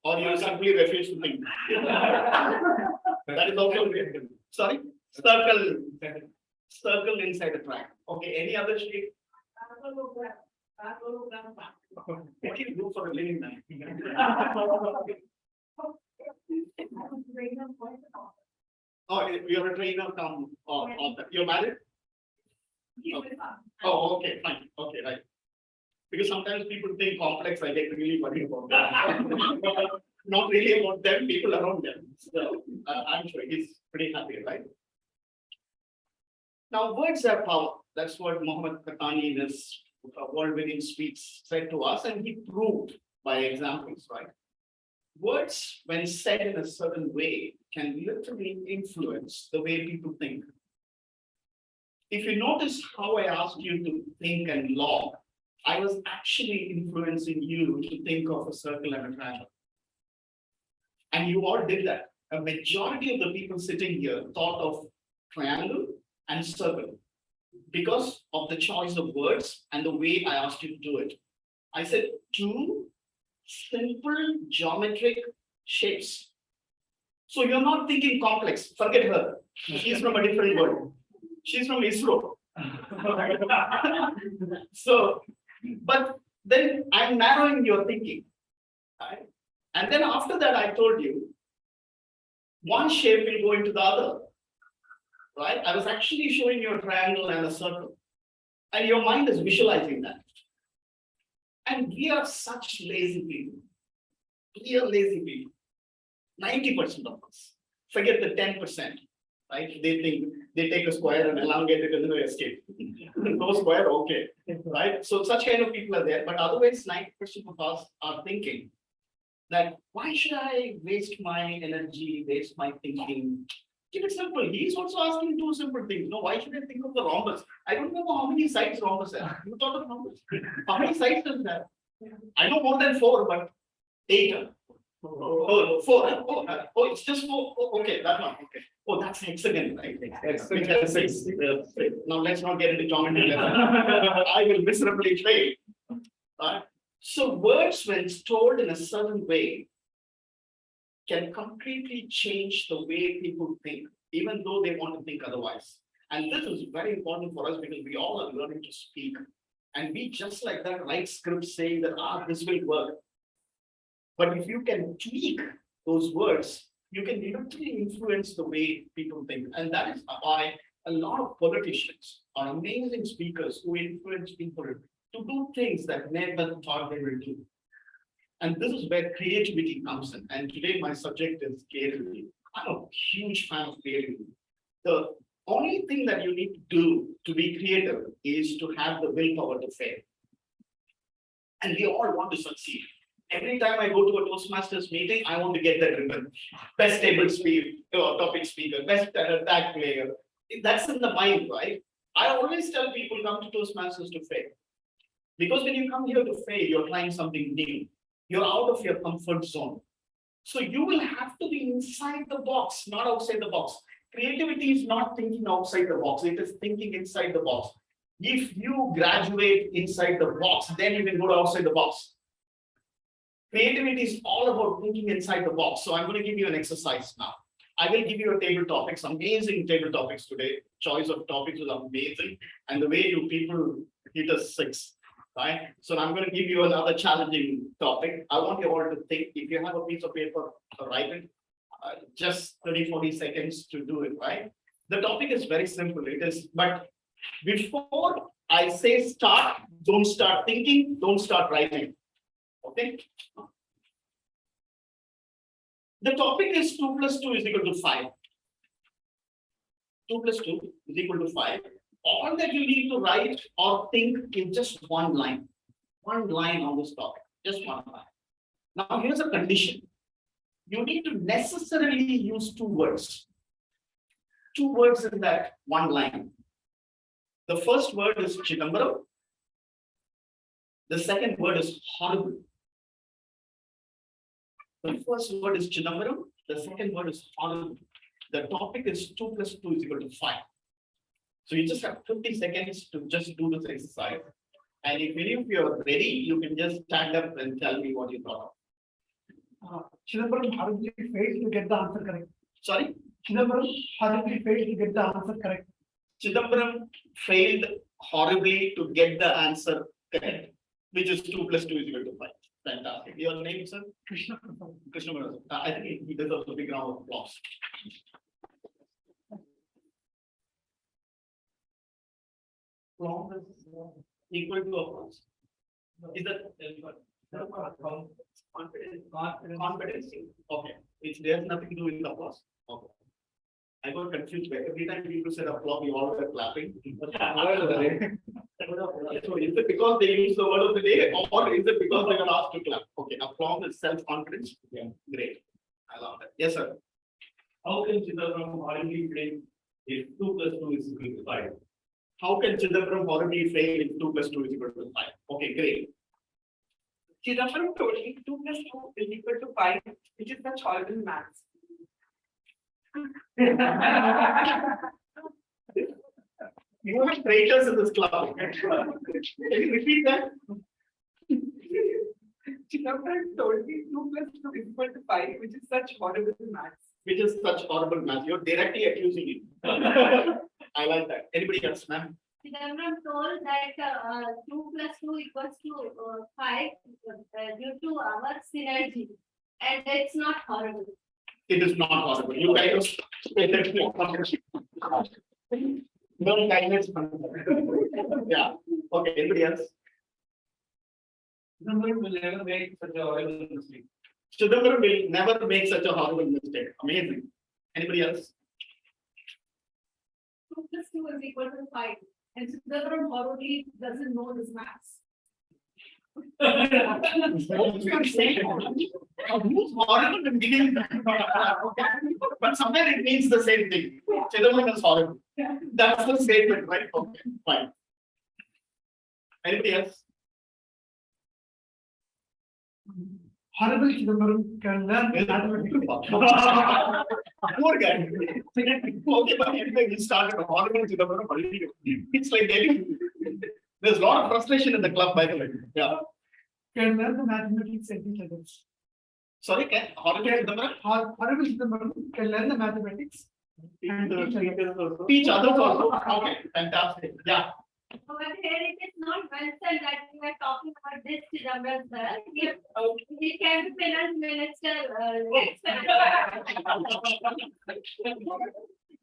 Or you simply refuse to think? That is also great. Sorry, circle, circle inside a triangle. Okay, any other shape? What do you do for a living now? Oh, you're a trainer come, you're married? Oh, okay, fine, okay, right. Because sometimes people think complex, I get really worried about that. Not really about them, people around them. So I'm sure he's pretty happy, right? Now, words have power. That's what Mohammed Khatani in his world-winning speech said to us, and he proved by examples, right? Words, when said in a certain way, can literally influence the way people think. If you notice how I asked you to think and log, I was actually influencing you to think of a circle and a triangle. And you all did that. A majority of the people sitting here thought of triangle and circle because of the choice of words and the way I asked you to do it. I said two simple geometric shapes. So you're not thinking complex, forget her. She's from a different world. She's from ISRO. So, but then I'm narrowing your thinking. Right? And then after that, I told you, one shape will go into the other. Right? I was actually showing you a triangle and a circle. And your mind is visualizing that. And we are such lazy people. We are lazy people. 90% of us. Forget the 10%. Right? They think they take a square and elongate it and then they escape. No square, okay. Right? So such kind of people are there, but otherwise 90% of us are thinking that why should I waste my energy, waste my thinking? Keep it simple. He's also asking two simple things. No, why should I think of the rhombus? I don't know how many sides rhombus has. You thought of rhombus? How many sides does it have? I know more than 4, but 8. Oh, 4. Oh, it's just 4. Oh, okay, that one. Okay. Oh, that's hexagon, right? Which has 6. Now let's not get into geometry lesson. I will miserably fail. Right? So words, when stored in a certain way, can completely change the way people think, even though they want to think otherwise. And this is very important for us because we all are learning to speak. And we just like that write scripts saying that, this will work. But if you can tweak those words, you can literally influence the way people think. And that is why a lot of politicians are amazing speakers who influence people to do things that never thought they will do. And this is where creativity comes in. And today my subject is creativity. I'm a huge fan of creativity. The only thing that you need to do to be creative is to have the willpower to fail. And we all want to succeed. Every time I go to a Toastmasters meeting, I want to get that ribbon. Best table speaker, topic speaker, best tag player. That's in the mind, right? I always tell people come to Toastmasters to fail. Because when you come here to fail, you're trying something new. You're out of your comfort zone. So you will have to be inside the box, not outside the box. Creativity is not thinking outside the box. It is thinking inside the box. If you graduate inside the box, then you can go to outside the box. Creativity is all about thinking inside the box. So I'm going to give you an exercise now. I will give you a table topics, amazing table topics today. Choice of topics was amazing. And the way you people hit a 6. Right? So I'm going to give you another challenging topic. I want you all to think. If you have a piece of paper, write it. Just 30-40 seconds to do it, right? The topic is very simple. It is, but before I say start, don't start thinking, don't start writing. Okay? The topic is 2 + 2 is equal to 5. 2 + 2 is equal to 5. All that you need to write or think in just one line. One line on this topic, just one line. Now, here's a condition. You need to necessarily use two words. Two words in that one line. The first word is Chidambaram. The second word is horrible. The first word is Chidambaram. The second word is horrible. The topic is 2 plus 2 is equal to 5. So you just have 50 seconds to just do this exercise. And if any of you are ready, you can just stand up and tell me what you thought of. Chidambaram horribly failed to get the answer correct. Sorry? Chidambaram horribly failed to get the answer correct. Chidambaram failed horribly to get the answer correct, which is 2 plus 2 is equal to 5. Fantastic. Your name, sir? Krishna Prasad. Krishna Prasad. I think he deserves a big round of applause. Long is equal to applause. Is that competency? Okay. There's nothing to do with applause. Okay. I got confused by every time people said applause, you all were clapping. So is it because they use the word of the day, or is it because they got asked to clap? Okay, applause is self-confidence. Yeah, great. I love that. Yes, sir. How can Chidambaram horribly fail if 2 plus 2 is equal to 5? How can Chidambaram horribly fail if 2 plus 2 is equal to 5? Okay, great. Chidambaram told me 2 plus 2 is equal to 5, which is such horrible maths. You have traitors in this club. Can you repeat that? Chidambaram told me 2 plus 2 is equal to 5, which is such horrible maths. Which is such horrible math. You're directly accusing him. I like that. Anybody else, ma'am? Chidambaram told that 2 plus 2 equals to 5 due to our synergy, and it's not horrible. It is not horrible. You guys no kindness. Yeah. Okay, anybody else? Chidambaram will never make such a horrible mistake. Chidambaram will never make such a horrible mistake. Amazing. Anybody else? 2 plus 2 is equal to 5. And Chidambaram horribly doesn't know this maths. Who's horrible in beginning? But somewhere it means the same thing. Chidambaram is horrible. That's the statement, right? Okay, fine. Anybody else? Horrible Chidambaram can learn mathematics. Poor guy. Okay, but anyway, he started a horrible Chidambaram. It's like there's a lot of frustration in the club, by the way. Yeah. Can learn the mathematics and teach others. Sorry, can horrible Chidambaram? Horrible Chidambaram can learn the mathematics and Teach others also. Okay, fantastic. Yeah. But here it is not well said that we are talking about this Chidambaram, sir. He can be finance minister next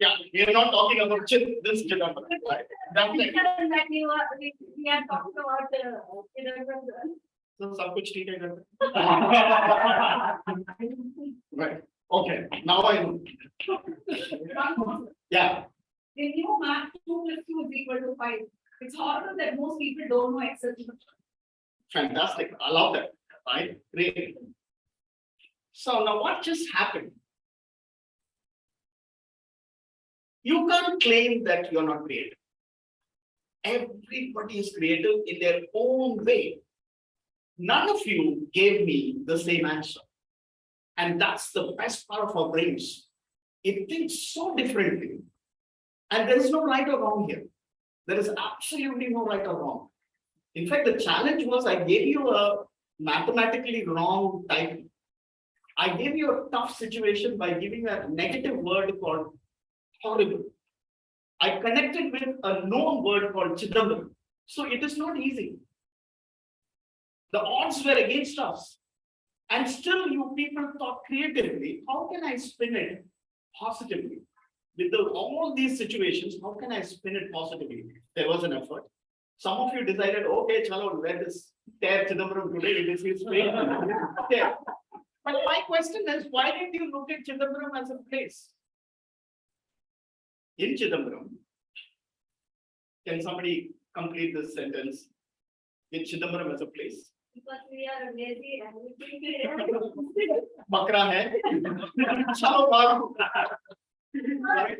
Yeah, we are not talking about this Chidambaram, right? That's it. that we are talking about Chidambaram, sir. So, some kuch theek hai ghar mein. Right. Okay, now I know. Yeah. In new math, 2 plus 2 is equal to 5. It's horrible that most people don't know Excel. Fantastic. I love that. Right? Great. So now what just happened? You can't claim that you're not creative. Everybody is creative in their own way. None of you gave me the same answer. And that's the best part of our brains. It thinks so differently. And there is no right or wrong here. There is absolutely no right or wrong. In fact, the challenge was I gave you a mathematically wrong title. I gave you a tough situation by giving a negative word called horrible. I connected with a known word called Chidambaram. So it is not easy. The odds were against us. And still you people thought creatively, how can I spin it positively? With all these situations, how can I spin it positively? There was an effort. Some of you decided, okay, chalo, let us tear Chidambaram today, it is his place. Okay. But my question is, why did you look at Chidambaram as a place? In Chidambaram, can somebody complete this sentence? With Chidambaram as a place? Because we are lazy and we Bakra hai. Chalo babu. Right?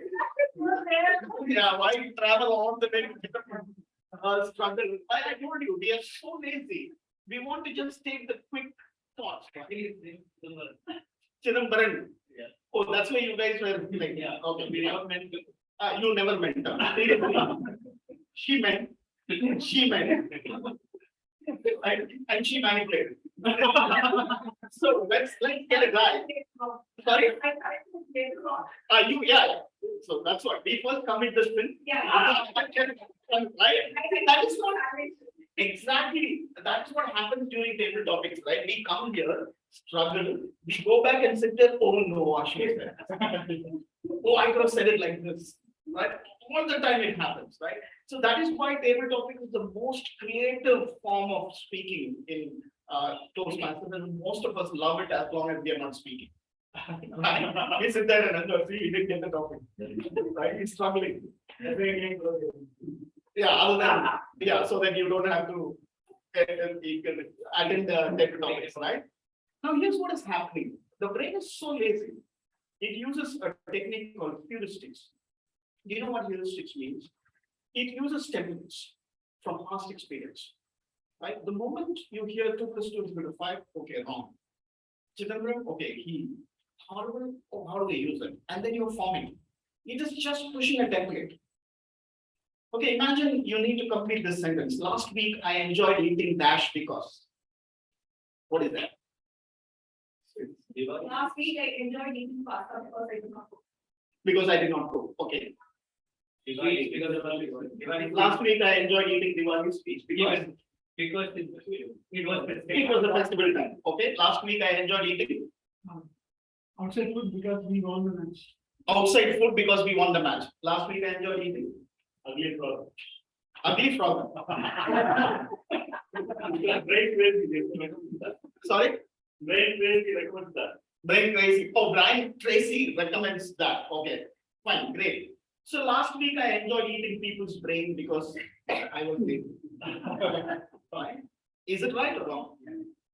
Yeah, why travel all the way to struggle? I told you, we are so lazy. We want to just take the quick thoughts. Chidambaran. Yeah. Oh, that's why you guys were like, Yeah. okay. We never meant to. You never meant. She meant. She meant. And she manipulated. So let's get a guy. Sorry. You, yeah. So that's what we first commit the sin. Right? That is what exactly. That's what happens during table topics, right? We come here, struggle, we go back and sit there. Oh no, Ashish. Oh, I could have said it like this. Right? All the time it happens, right? So that is why table topic is the most creative form of speaking in Toastmasters, and most of us love it as long as we are not speaking. Right? We sit there and see, we didn't get the topic. Right? He's struggling. Yeah, other than, yeah, so that you don't have to attend the table topics, right? Now here's what is happening. The brain is so lazy. It uses a technique called heuristics. Do you know what heuristics means? It uses templates from past experience. Right? The moment you hear 2 + 2 = 5, okay, wrong. Chidambaram, okay, he. Horrible, oh, how do they use it? And then you're forming. It is just pushing a template. Okay, imagine you need to complete this sentence. Last week I enjoyed eating dash because. What is that? Last week I enjoyed eating pasta because I did not cook. Because I did not cook. Okay. Last week I enjoyed eating Diwali speech because It was a festival time. Okay. Last week I enjoyed eating Outside food because we won the match. outside food because we won the match. Last week I enjoyed eating ugly frog. ugly frog. Brain crazy. Sorry. Brain crazy recommends that. Brian Tracy. Oh, Brian Tracy recommends that. Okay, fine, great. So last week I enjoyed eating people's brain because I was lazy. Fine. Is it right or wrong?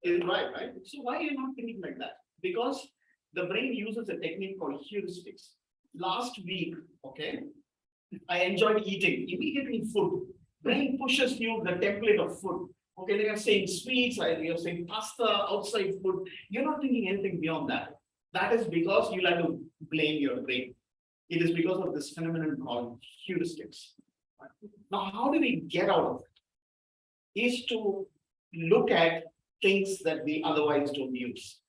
Is it right, right? So why are you not thinking like that? Because the brain uses a technique called heuristics. Last week, okay, I enjoyed eating. Immediately food. Brain pushes you the template of food. Okay, they are saying sweets, you're saying pasta, outside food. You're not thinking anything beyond that. That is because you like to blame your brain. It is because of this phenomenon called heuristics. Now, how do we get out of it? Is to look at things that we otherwise don't use.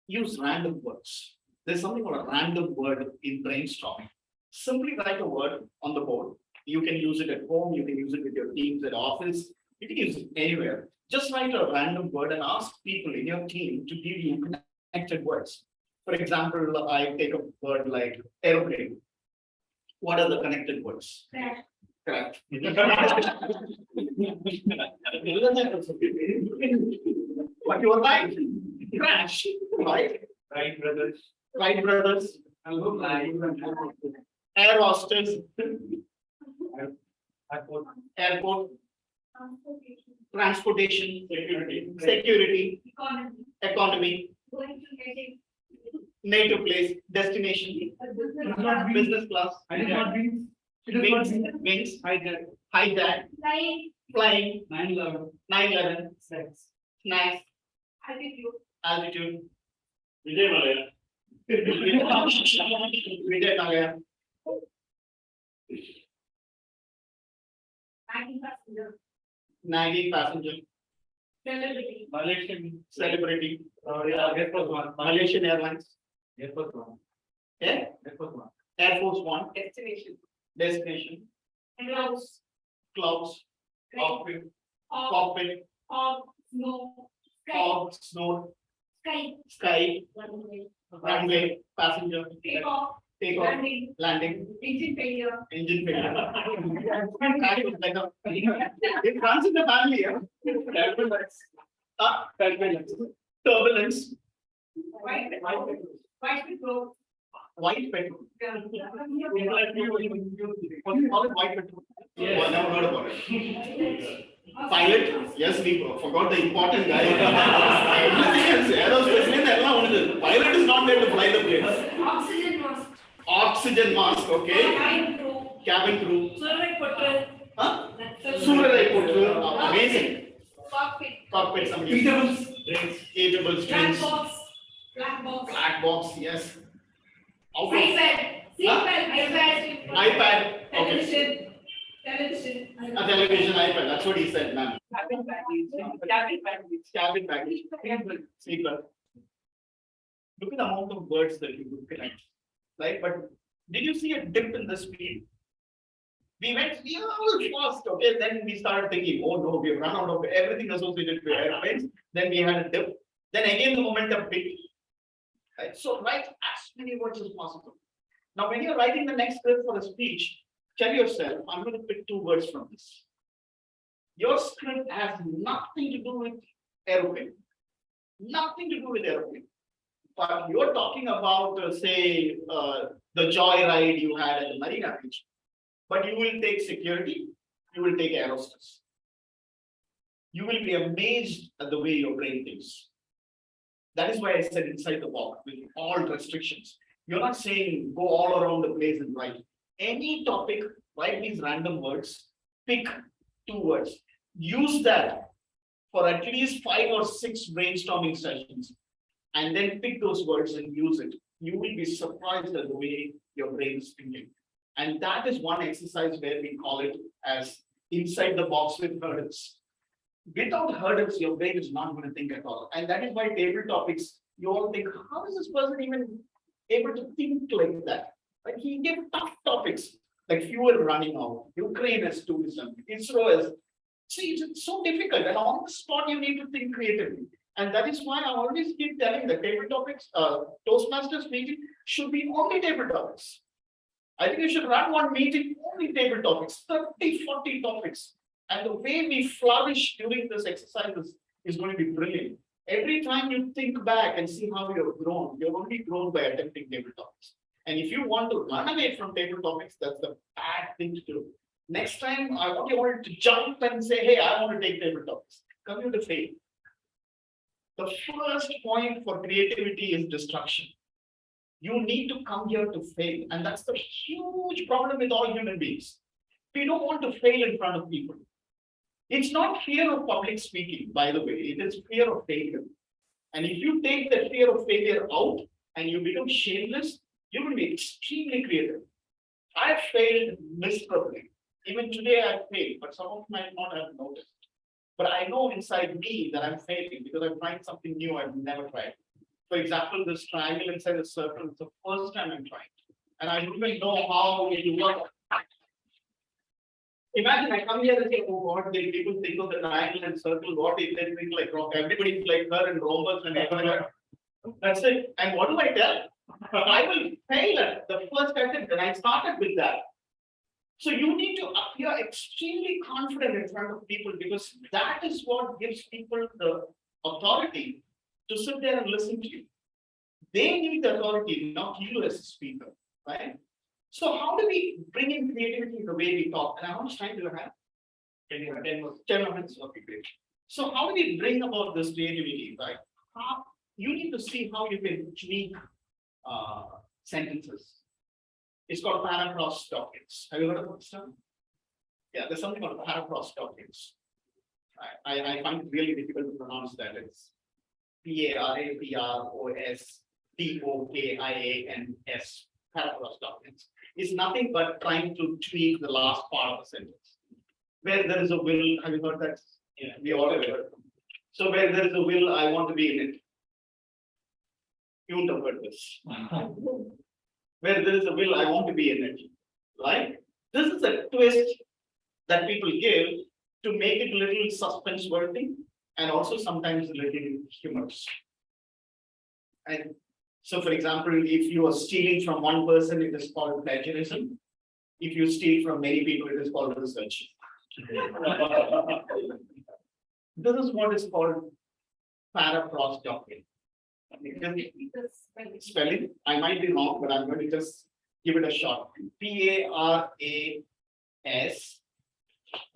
Use random words. There's something called a random word in brainstorming. Simply write a word on the board. You can use it at home, you can use it with your teams at office, you can use it anywhere. Just write a random word and ask people in your team to give you connected words. For example, I take a word like aeroplane. What are the connected words? Correct. But you are right. Crash, right? Right, brothers. Right, brothers. Air hostess. Airport. Transportation. Security. Economy. Going to getting. Native place. Destination. Business class. I did not win. It is not Wings. win. Wings. Hijack. Hijack. Flying. Flying. 9/11. 9/11. Sex. Snacks. Attitude. Altitude. Vijay Malaya. Vijay Nagaya. Nagging passenger. Nagging passenger. Celebrity. Malaysian. Celebrity. Yeah, Air Force One. Malaysian Airlines. Air Force One. Yeah. Air Force One. Air Force One. Destination. Destination. Clouds. Clouds. Cockpit. Cockpit. Snow. Sky. Fog. Snow. Sky. Sky. Runway. Runway. Passenger. Take off. Take off. Landing. Landing. Engine failure. Engine failure. It runs in the family. Turbulence. White petrol. White petrol. White petrol. Call it white petrol. Yes. I never heard about it. Pilot, yes, we forgot the important guy. Nothing else. Aerospace means everyone wanted it. Pilot is not there to fly the plane. Oxygen mask. Oxygen mask, okay. Cabin crew. Cabin crew. Survey patrol. Huh? Survey portal, amazing. Cockpit. Cockpit, some Eatables. eatable Black drinks. box. Black box. Black box, yes. Out of iPad. Seatbelt. iPad. iPad, okay. Television. Television. A television, iPad, that's what he said, ma'am. Cabin baggage. Cabin baggage. Seatbelt. Look at the amount of words that you could connect, right? But did you see a dip in the speed? We went real fast, okay? Then we started thinking, oh no, we've run out of everything associated with airplanes. Then we had a dip. Then again, the momentum picked. Right? So write as many words as possible. Now, when you're writing the next script for a speech, tell yourself, I'm going to pick 2 words from this. Your script has nothing to do with airplane. Nothing to do with airplane. But you're talking about, say, the joyride you had at the Marina Beach. But you will take security, you will take aerospace. You will be amazed at the way your brain thinks. That is why I said inside the box with all restrictions. You're not saying go all around the place and write. Any topic, write these random words, pick 2 words. Use that for at least 5 or 6 brainstorming sessions. And then pick those words and use it. You will be surprised at the way your brain is thinking. And that is one exercise where we call it as inside the box with hurdles. Without hurdles, your brain is not going to think at all. And that is why table topics, you all think, how is this person even able to think like that? Like he gave tough topics, like fuel running out, Ukraine as tourism, ISRO as. See, it's so difficult. And on the spot, you need to think creatively. And that is why I always keep telling the table topics, Toastmasters meeting should be only table topics. I think you should run one meeting, only table topics, 30, 40 topics. And the way we flourish during this exercise is going to be brilliant. Every time you think back and see how you've grown, you've only grown by attempting table topics. And if you want to run away from table topics, that's the bad thing to do. Next time, I want you all to jump and say, hey, I want to take table topics. Come here to fail. The first point for creativity is destruction. You need to come here to fail. And that's the huge problem with all human beings. We don't want to fail in front of people. It's not fear of public speaking, by the way, it is fear of failure. And if you take the fear of failure out and you become shameless, you will be extremely creative. I failed miserably. Even today I failed, but some of you might not have noticed. But I know inside me that I'm failing because I'm trying something new I've never tried. For example, this triangle inside a circle is the first time I'm trying. And I don't even know how it will work. Imagine I come here and say, oh God, the people think of the triangle and circle, what is they think like rock? Everybody's like her and rhombus and everything. That's it. And what do I tell? I will fail at the first attempt, and I started with that. So you need to appear extremely confident in front of people because that is what gives people the authority to sit there and listen to you. They need the authority, not you as a speaker, right? So how do we bring in creativity in the way we talk? And how much time do you have? 10 minutes, okay, great. So how do we bring about this creativity, right? You need to see how you can tweak sentences. It's called paraphrase topics. Have you heard about this term? Yeah, there's something called paraphrase topics. I find it really difficult to pronounce that. It's PARAPROSTOKIANS. Paraphrase topics. It's nothing but trying to tweak the last part of the sentence. Where there is a will, have you heard that? Yeah, we all have heard. So where there is a will, I want to be in it. You won't have heard this. Where there is a will, I want to be in it. Right? This is a twist that people give to make it a little suspense worthy and also sometimes a little humorous. And so, for example, if you are stealing from one person, it is called plagiarism. If you steal from many people, it is called research. This is what is called paraphrase doctrine. Spelling, I might be wrong, but I'm going to just give it a shot. PARAS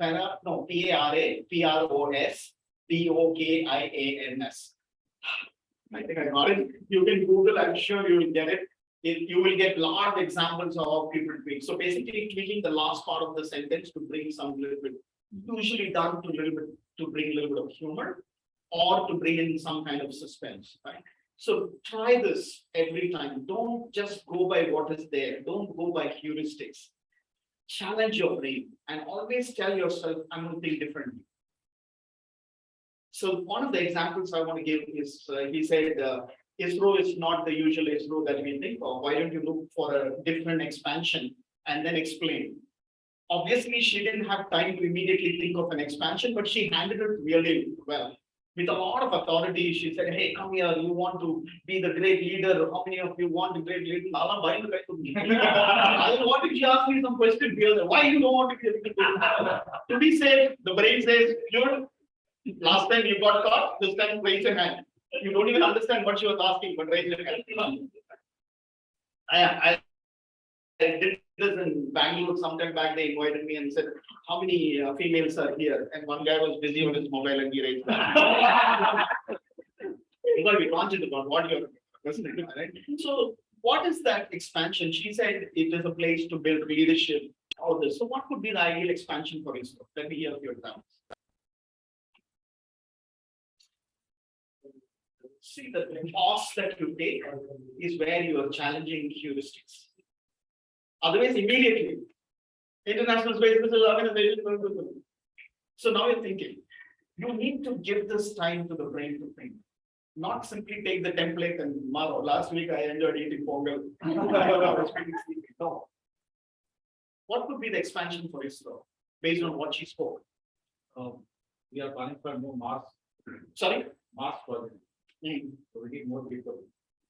No, PARAPROSDOKIANS. I think I got it. You can Google, I'm sure you will get it. You will get lot of examples of how people tweak. So basically tweaking the last part of the sentence to bring some little bit, usually done to bring a little bit of humor or to bring in some kind of suspense, right? So try this every time. Don't just go by what is there. Don't go by heuristics. Challenge your brain and always tell yourself, I'm going to think differently. So one of the examples I want to give is, he said, ISRO is not the usual ISRO that we think of. Why don't you look for a different expansion and then explain? Obviously, she didn't have time to immediately think of an expansion, but she handled it really well. With a lot of authority, she said, hey, come here, you want to be the great leader. How many of you want the great leader? I wanted to ask me some questions here. Why you don't want to be a leader? To be safe, the brain says, you last time you got caught, this time raise your hand. You don't even understand what she was asking, but raise your hand. I did this in Bangalore sometime back. They invited me and said, how many females are here? And one guy was busy on his mobile and he raised that. Because we launched about what you're listening, right? So what is that expansion? She said it is a place to build leadership, all this. So what would be the ideal expansion for ISRO? Let me hear a few examples. See, the pause that you take is where you are challenging heuristics. Otherwise, immediately, International Space Research Organization. So now you're thinking, you need to give this time to the brain to think. Not simply take the template and tomorrow. Last week I enjoyed eating pongal. No. What could be the expansion for ISRO based on what she spoke? We are planning for more Mars. Sorry? Mars project. So we need more people.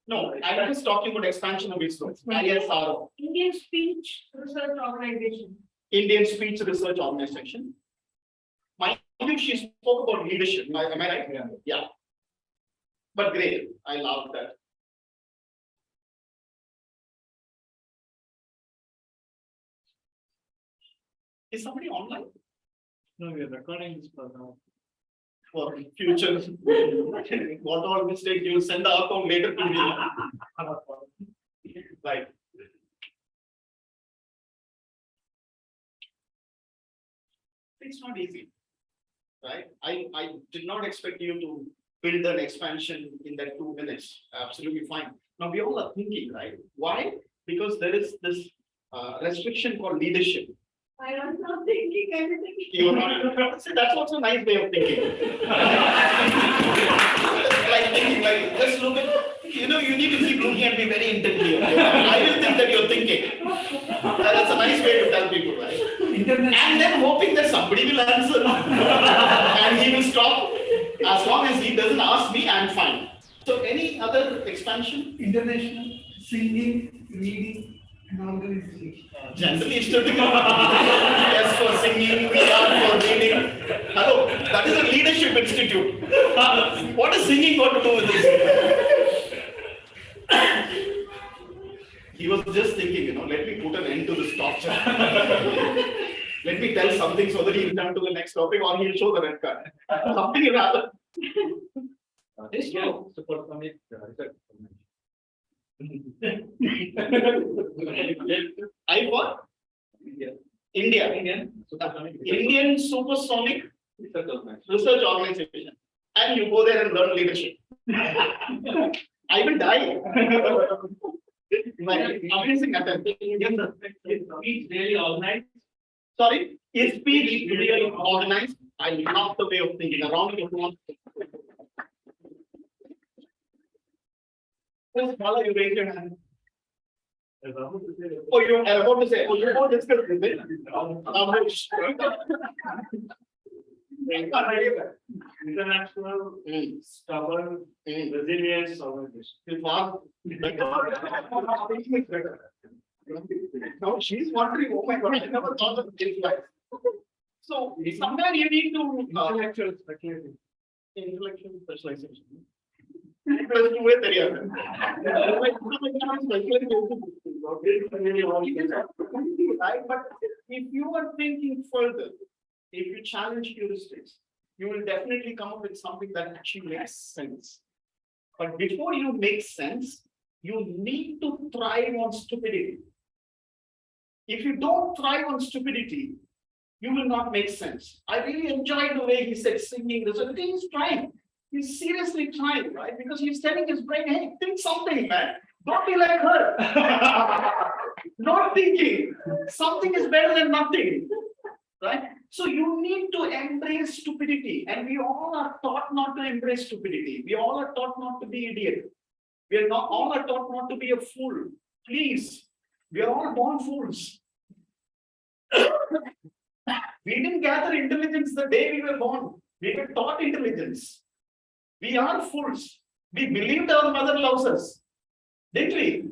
No, I'm just talking about expansion of ISRO. ISRO. Indian Speech Research Organization. Indian Speech Research Organization. Mind you, she spoke about leadership. Am I right? Yeah. But great. I love that. Is somebody online? No, we are recording this program. For future, what all mistake you will send the account later to me. Right. It's not easy, right? I did not expect you to build an expansion in that 2 minutes. Absolutely fine. Now we all are thinking, right? Why? Because there is this restriction called leadership. I was not thinking anything. You're not. See, that's also a nice way of thinking. Like thinking, like just look at, you need to keep looking and be very intently. I will think that you're thinking. That's a nice way to tell people, right? And then hoping that somebody will answer. And he will stop. As long as he doesn't ask me, I'm fine. So any other expansion? International singing, reading, and organization. Generally, yes, for singing, we are for reading. Hello, that is a leadership institute. What is singing got to do with this? He was just thinking, let me put an end to this torture. Let me tell something so that he'll turn to the next topic or he'll show the red card. Something will happen. Support from it. I what? India. Indian Supersonic Research Organization. And you go there and learn leadership. I will die. Amazing attempt. Speech really organized. Sorry, is speech really organized? I love the way of thinking. Around the clock. Just follow you raise your hand. Oh, you are about to say, you don't discuss this. International, stubborn, resilient organization. Now she's wondering, oh my God, I never thought of this way. So somewhere you need to intellectual specialization. Plus two way right, but if you are thinking further, if you challenge heuristics, you will definitely come up with something that actually makes sense. But before you make sense, you need to thrive on stupidity. If you don't thrive on stupidity, you will not make sense. I really enjoyed the way he said singing this. I think he's trying. He's seriously trying, right? Because he's telling his brain, hey, think something, man. Don't be like her. Not thinking. Something is better than nothing. Right? So you need to embrace stupidity. And we all are taught not to embrace stupidity. We all are taught not to be idiot. We are not all are taught not to be a fool. Please. We are all born fools. We didn't gather intelligence the day we were born. We were taught intelligence. We are fools. We believed our mother loves us. Didn't we?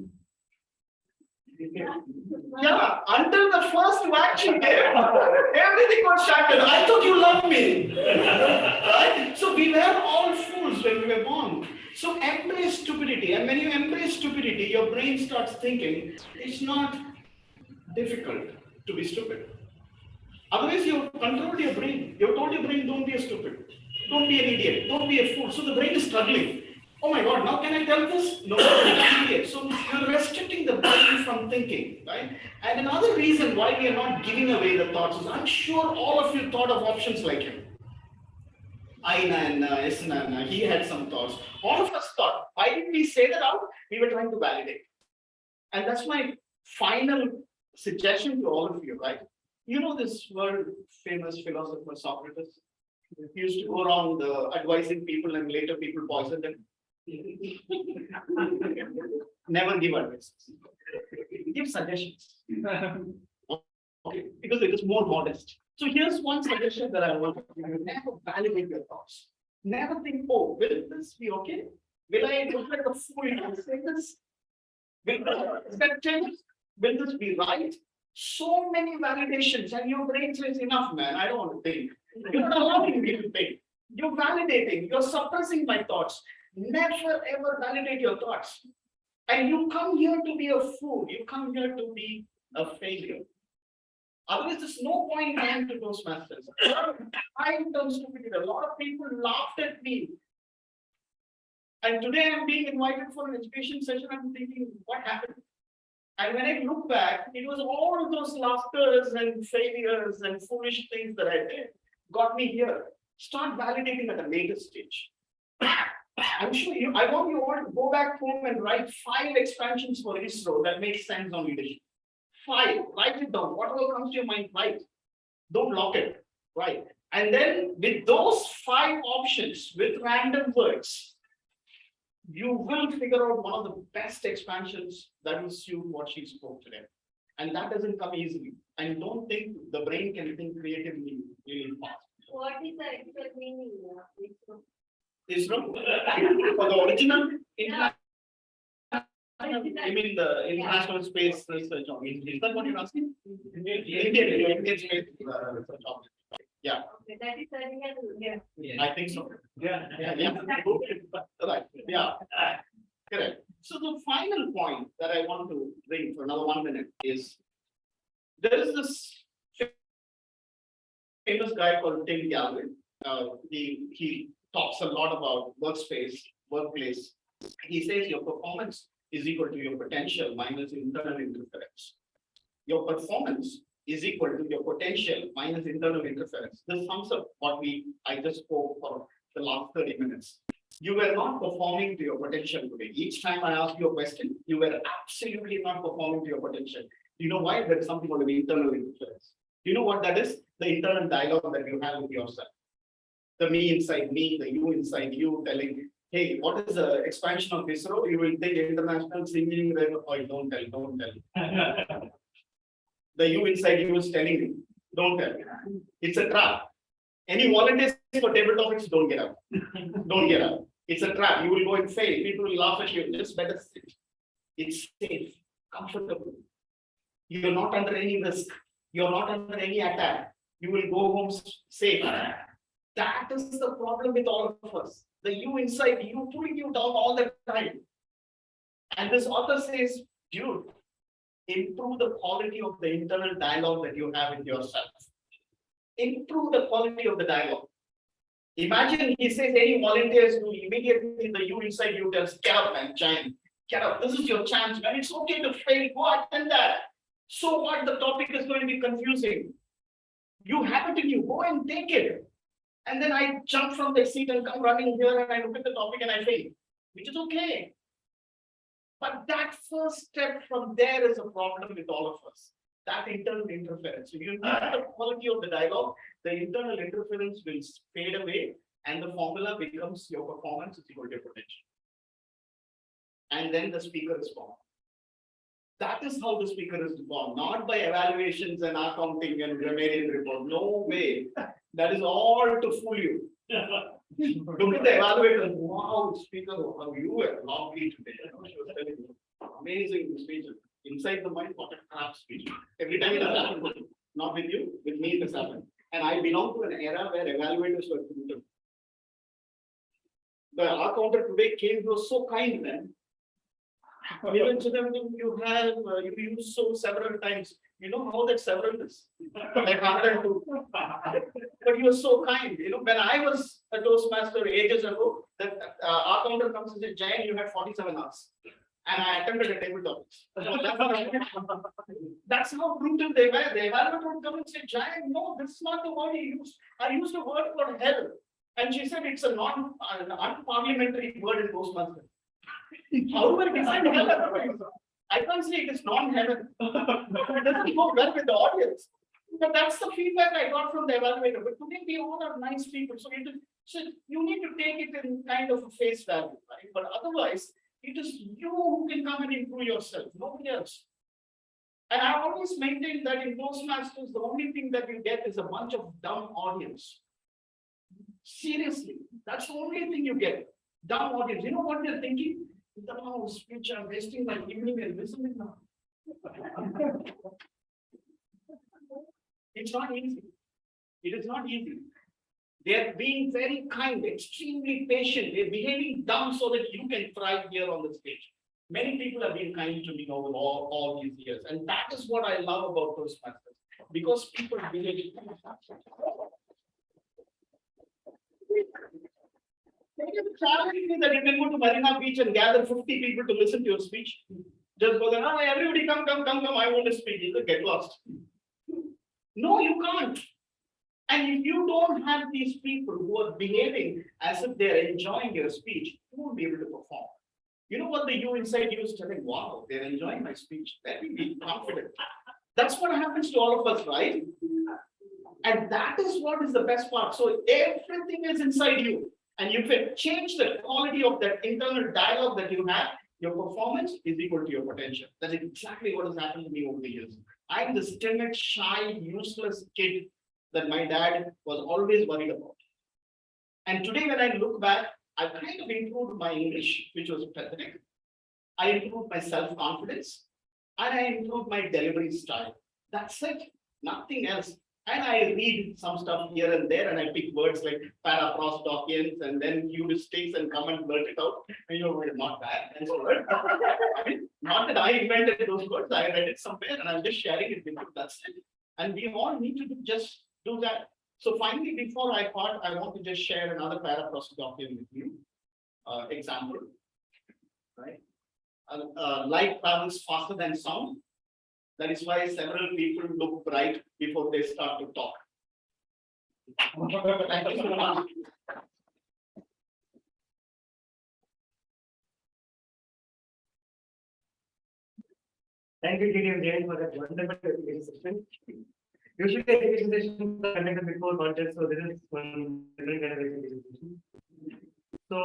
Yeah, until the first vaccine came, everything was shattered. I thought you loved me. Right? So we were all fools when we were born. So embrace stupidity. And when you embrace stupidity, your brain starts thinking it's not difficult to be stupid. Otherwise, you've controlled your brain. You've told your brain, don't be a stupid. Don't be an idiot. Don't be a fool. So the brain is struggling. Oh my God, now can I tell this? No, idiot. So you're restricting the brain from thinking, right? And another reason why we are not giving away the thoughts is I'm sure all of you thought of options like him. Aina and Esna, he had some thoughts. All of us thought. Why didn't we say that out? We were trying to validate. And that's my final suggestion to all of you, right? You know this world famous philosopher Socrates? He used to go around advising people and later people poisoned him. Never give advice. Give suggestions. Okay, because it is more modest. So here's one suggestion that I want to give you. Never validate your thoughts. Never think, oh, will this be okay? Will I look like a fool if I say this? Will that change? Will this be right? So many validations, and your brain says, enough, man, I don't want to think. You're not allowing me to think. You're validating, you're suppressing my thoughts. Never ever validate your thoughts. And you come here to be a fool. You come here to be a failure. Otherwise, there's no point going to Toastmasters. I turned stupid. A lot of people laughed at me. And today I'm being invited for an education session. I'm thinking, what happened? And when I look back, it was all of those laughters and failures and foolish things that I did got me here. Start validating at a later stage. I'm sure I want you all to go back home and write 5 expansions for ISRO that make sense on leadership. 5, write it down. Whatever comes to your mind, write. Don't lock it, right? And then with those 5 options, with random words, you will figure out one of the best expansions that will suit what she spoke today. And that doesn't come easily. And don't think the brain can think creatively really fast. What is the actual meaning of ISRO? For the original? I mean the International Space Research Organization. Is that what you're asking? Indian Space Research Organization. Yeah. Okay, that is earlier, yeah. I think so. Yeah. Right. Yeah. Correct. So the final point that I want to bring for another 1 minute is there is this famous guy called Tim Gallagher. He talks a lot about workplace. He says your performance is equal to your potential minus internal interference. Your performance is equal to your potential minus internal interference. This sums up what I just spoke for the last 30 minutes. You were not performing to your potential today. Each time I asked you a question, you were absolutely not performing to your potential. You know why? There is something called an internal interference. You know what that is? The internal dialogue that you have with yourself. The me inside me, the you inside you telling, hey, what is the expansion of ISRO? You will think international singing, oh, don't tell. The you inside you is telling you, don't tell. It's a trap. Any volunteers for table topics, don't get up. Don't get up. It's a trap. You will go and fail. People will laugh at you. Just better sit. It's safe, comfortable. You're not under any risk. You're not under any attack. You will go home safe. That is the problem with all of us. The you inside you pulling you down all the time. And this author says, dude, improve the quality of the internal dialogue that you have with yourself. improve the quality of the dialogue. Imagine he says any volunteers do immediately the you inside you tells, get up and giant, get up. This is your chance, man. It's okay to fail. Go attend that. So what? The topic is going to be confusing. You have it in you. Go and take it. And then I jump from the seat and come running here and I look at the topic and I fail, which is okay. But that first step from there is a problem with all of us. That internal interference. If you improve the quality of the dialogue, the internal interference will fade away and the formula becomes your performance is equal to your potential. And then the speaker is formed. That is how the speaker is formed, not by evaluations and accounting and grammarian report. No way. That is all to fool you. Look at the evaluator. Wow, speaker, how you were lovely today. She was telling you. Amazing speeches. Inside the mind, what a crap speech. Every time it happens, not with you, with me it has happened. And I belong to an era where evaluators were brutal. Our counter today came, was so kind, man. Even to them, you have, you use so several times. You know how that several is? Like 102. But you were so kind. You know, when I was a Toastmaster ages ago, that our counter comes and says, Jayan, you had 47 hours. And I attempted a table topics. That's how brutal they were. The evaluator would come and say, Jayan, no, this is not the word you used. I used a word called hell. And she said it's an unparliamentary word in Toastmasters. How do I define hell? I can't say it is non-heaven. It doesn't go well with the audience. But that's the feedback I got from the evaluator. But today we all are nice people. So you need to take it in kind of a face value, right? But otherwise, it is you who can come and improve yourself, nobody else. And I always maintain that in Toastmasters, the only thing that you get is a bunch of dumb audience. Seriously, that's the only thing you get. Dumb audience. You know what they're thinking? The speech, I'm wasting my evening and listening now. It's not easy. It is not easy. They're being very kind, extremely patient. They're behaving dumb so that you can thrive here on the stage. Many people have been kind to me over all these years. And that is what I love about Toastmasters. Because people behave. Challenge me that you can go to Marina Beach and gather 50 people to listen to your speech. Just go there, everybody come, I want to speak. You could get lost. No, you can't. And if you don't have these people who are behaving as if they're enjoying your speech, you won't be able to perform. You know what the you inside you is telling, wow, they're enjoying my speech. Let me be confident. That's what happens to all of us, right? And that is what is the best part. So everything is inside you. And you can change the quality of that internal dialogue that you have. Your performance is equal to your potential. That's exactly what has happened to me over the years. I'm this timid, shy, useless kid that my dad was always worried about. And today when I look back, I kind of improved my English, which was pathetic. I improved my self-confidence and I improved my delivery style. That's it, nothing else. And I read some stuff here and there and I pick words like paraprosdokians and then heuristics and come and blurt it out. You know, not bad. I mean, not that I invented those words, I read it somewhere and I'm just sharing it with you. That's it. And we all need to just do that. So finally, before I part, I want to just share another paraprosdokian with you. Example, right? Light travels faster than sound. That is why several people look bright before they start to talk. Thank you so much. Thank you, TDM Jain, for that wonderful education session. Usually, education sessions are conducted before contest, so this is one different kind of education session. So,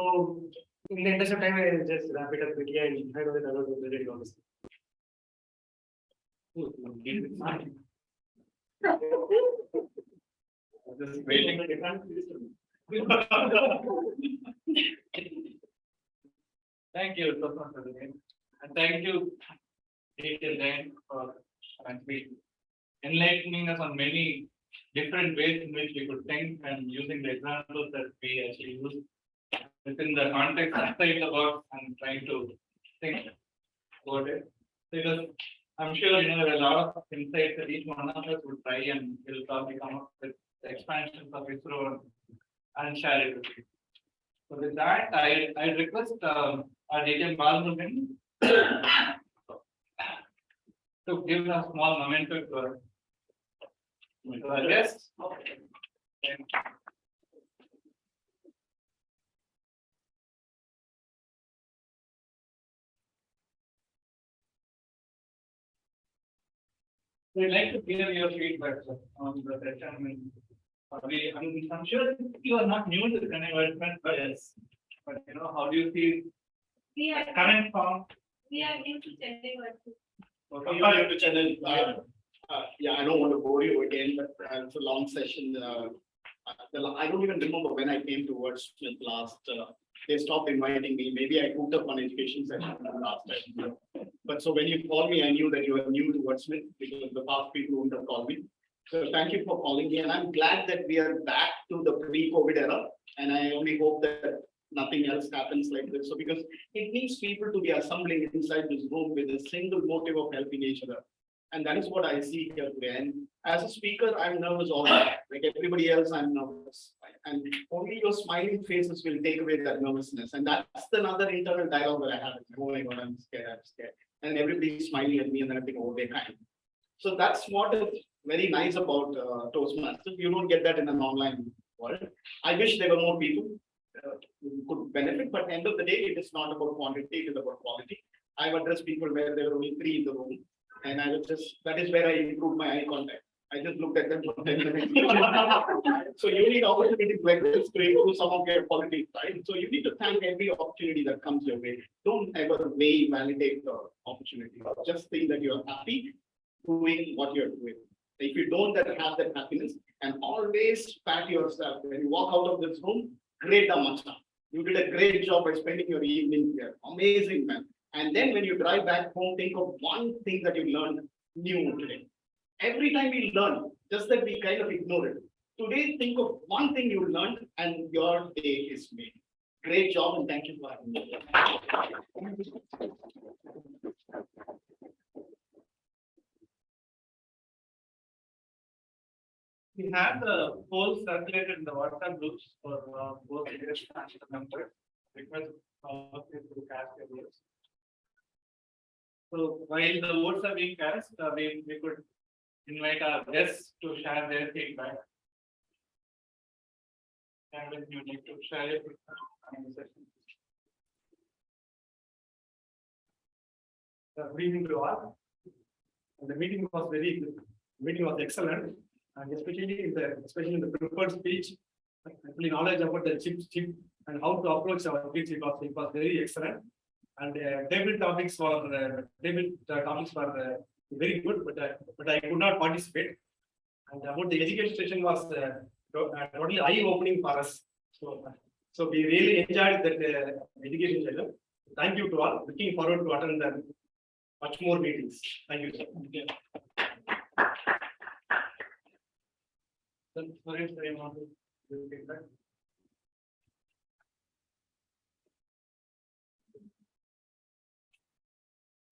in the interest of time, I will just wrap it up quickly and hand over the other to the office. Just waiting. Thank you so much, and thank you, Dan, for enlightening us on many different ways in which we could think and using the examples that we actually use within the context outside the box and trying to think about it. Because I'm sure there are a lot of insights that each one of us would try and will probably come up with the expansions of ISRO and share it with you. So with that, I request our DTM Balmurugan to give a small memento to our guests. We'd like to hear your feedback sir, on the session. I'm sure you are not new to Chennai Wordsmiths, but yes. But you know, how do you see We are, current form? we are new to Chennai Wordsmiths. Okay. Coming to channel, yeah, I don't want to bore you again, but it's a long session. I don't even remember when I came to Wordsmith last. They stopped inviting me. Maybe I hooked up on education session last time. But so when you called me, I knew that you were new to Wordsmith because the past people wouldn't have called me. So thank you for calling me, and I'm glad that we are back to the pre-COVID era. And I only hope that nothing else happens like this. So because it needs people to be assembling inside this room with a single motive of helping each other. And that is what I see here today. And as a speaker, I'm nervous all the time. Like everybody else, I'm nervous. And only your smiling faces will take away that nervousness. And that's another internal dialogue that I have. Oh my God, I'm scared, I'm scared. And everybody's smiling at me and then I think, oh, they're kind. So that's what is very nice about Toastmasters. You don't get that in an online world. I wish there were more people who could benefit, but at the end of the day, it is not about quantity, it is about quality. I've addressed people where there were only 3 in the room. And I was just, that is where I improved my eye contact. I just looked at them for 10 minutes. So you need opportunities like this to improve some of your qualities, right? So you need to thank every opportunity that comes your way. Don't ever validate the opportunity. Just think that you're happy doing what you're doing. If you don't then have that happiness, and always pat yourself when you walk out of this room, great Amacha. You did a great job by spending your evening here. Amazing, man. And then when you drive back home, think of one thing that you learned new today. Every time we learn, just that we kind of ignore it. Today, think of one thing you learned and your day is made. Great job and thank you for having me. We have the polls circulated in the WhatsApp groups for both leaders and the members. Request all of you to cast your votes. So while the votes are being cast, we could invite our guests to share their feedback. And when you need to share your feedback on the session. Good evening to all. The meeting was very good. The meeting was excellent, and especially in the prepared speech, actually knowledge about the chip and how to approach our kids. It was very excellent. And table topics were very good, but I could not participate. And about the education session was totally eye-opening for us. So we really enjoyed that education session. Thank you to all. Looking forward to attend much more meetings. Thank you, sir.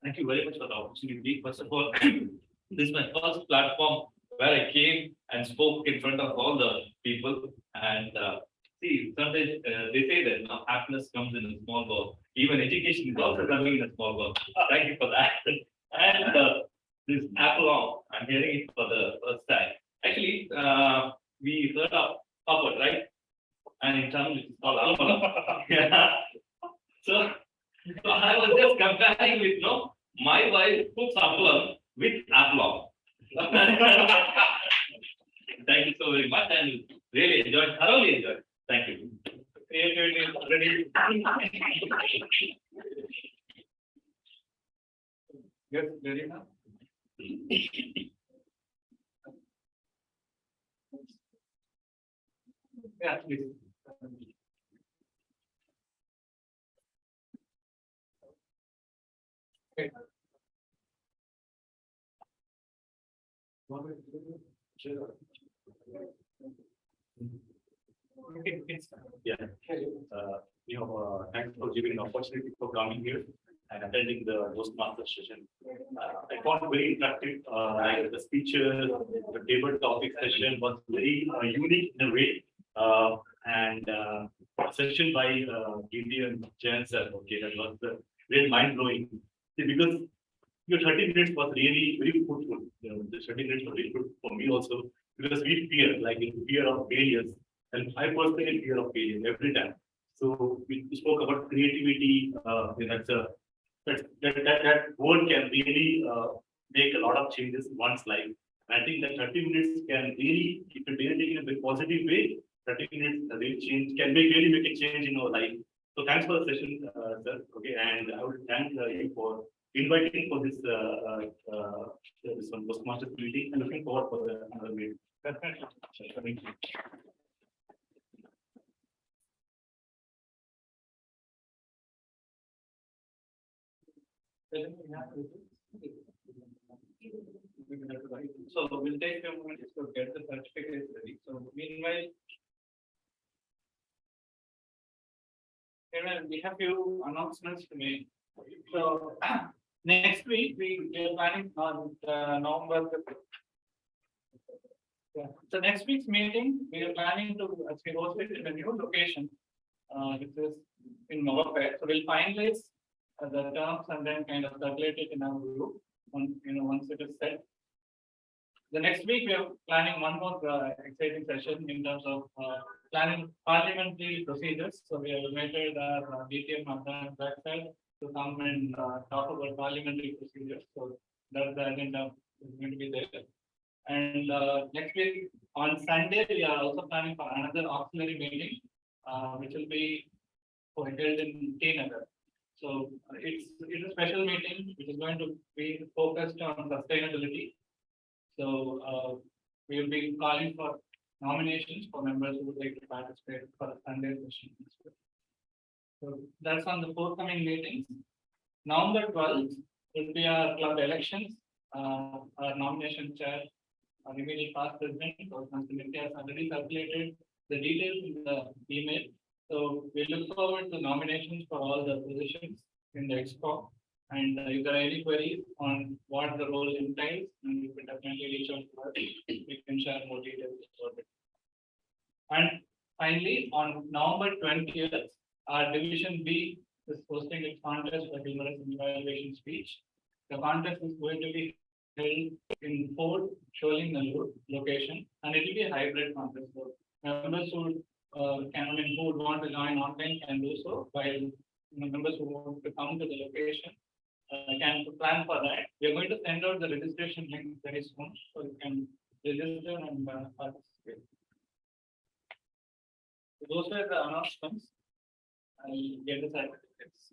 Thank you very much for the opportunity. First of all, this is my first platform where I came and spoke in front of all the people. And see, sometimes they say that now happiness comes in a small world. Even education is also coming in a small world. Thank you for that. And this Apple, I'm hearing it for the first time. Actually, we heard of Upward, right? And in Tamil, it's called Alpha. Yeah. So I was just comparing with my wife cooks apple with apple. Thank you so very much and really enjoyed, thoroughly enjoyed. Thank you. Creativity is already. Yes, Verena. Yeah, please. Okay. Yeah. Thanks for giving an opportunity for coming here. and attending the Toastmasters session. I found very interactive, like the speeches, the table topic session was very unique in a way. And a session by DT and Jan sir, okay, that was very mind blowing. Because your 30 minutes was really very fruitful. The 30 minutes was really good for me also because we fear, like in fear of failures, and I personally fear of failure every time. So we spoke about creativity. That's a that word can really make a lot of changes in one's life. And I think that 30 minutes can really, if you really take it in a very positive way, 30 minutes really change can really make a change in our life. So thanks for the session, sir. Okay, and I would thank you for inviting for this one Toastmasters meeting and looking forward for the another meeting. Thank you. So we'll take a moment to get the certificates ready. So meanwhile, we have few announcements to make. So next week we are planning on November 5th. Yeah. So next week's meeting, we are planning to actually host it in a new location, which is in November. So we'll finalize the terms and then kind of circulate it in our group. Once it is set. The next week, we are planning one more exciting session in terms of planning parliamentary procedures. So we have invited our DTM and backside to come and talk about parliamentary procedures. So that's the agenda is going to be there. And next week on Sunday, we are also planning for another auxiliary meeting, which will be held in T-Nagar. So it's a special meeting which is going to be focused on sustainability. So we will be calling for nominations for members who would like to participate for the Sunday session. So that's on the forthcoming meetings. November 12th will be our club elections. Our nomination chair, our immediate past president, or Nithya has already circulated the details in the email. So we look forward to nominations for all the positions in the expo. And if there are any queries on what the role entails, then you can definitely reach out to us. We can share more details about it. And finally, on November 20th, our Division B is hosting its contest for humorous and evaluation speech. The contest is going to be held in Fort Sholing location, and it will be a hybrid contest. So members who who would want to join online can do so, while members who want to come to the location can plan for that. We are going to send out the registration link very soon, so you can register and participate. So those were the announcements. I'll get the certificates.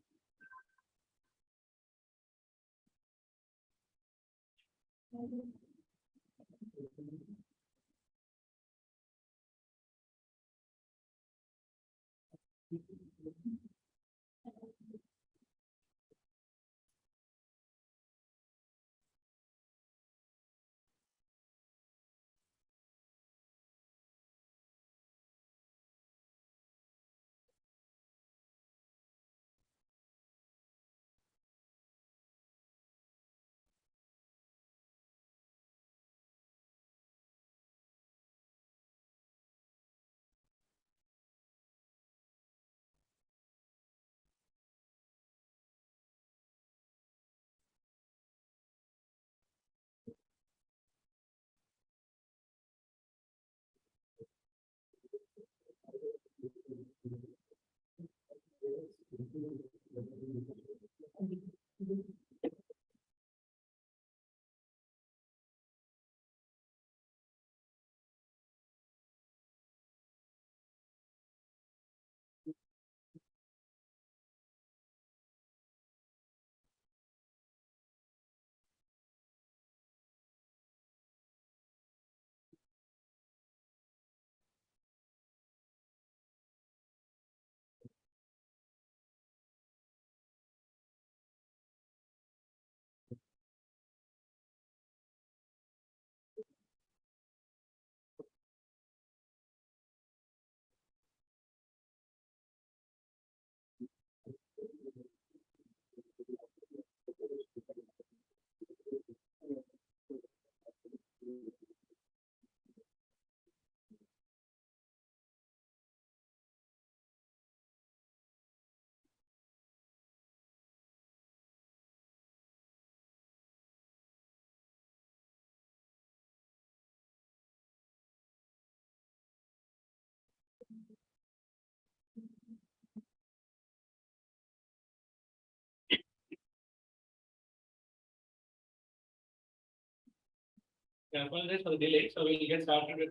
Yeah, apologize for the delay, so we'll get started with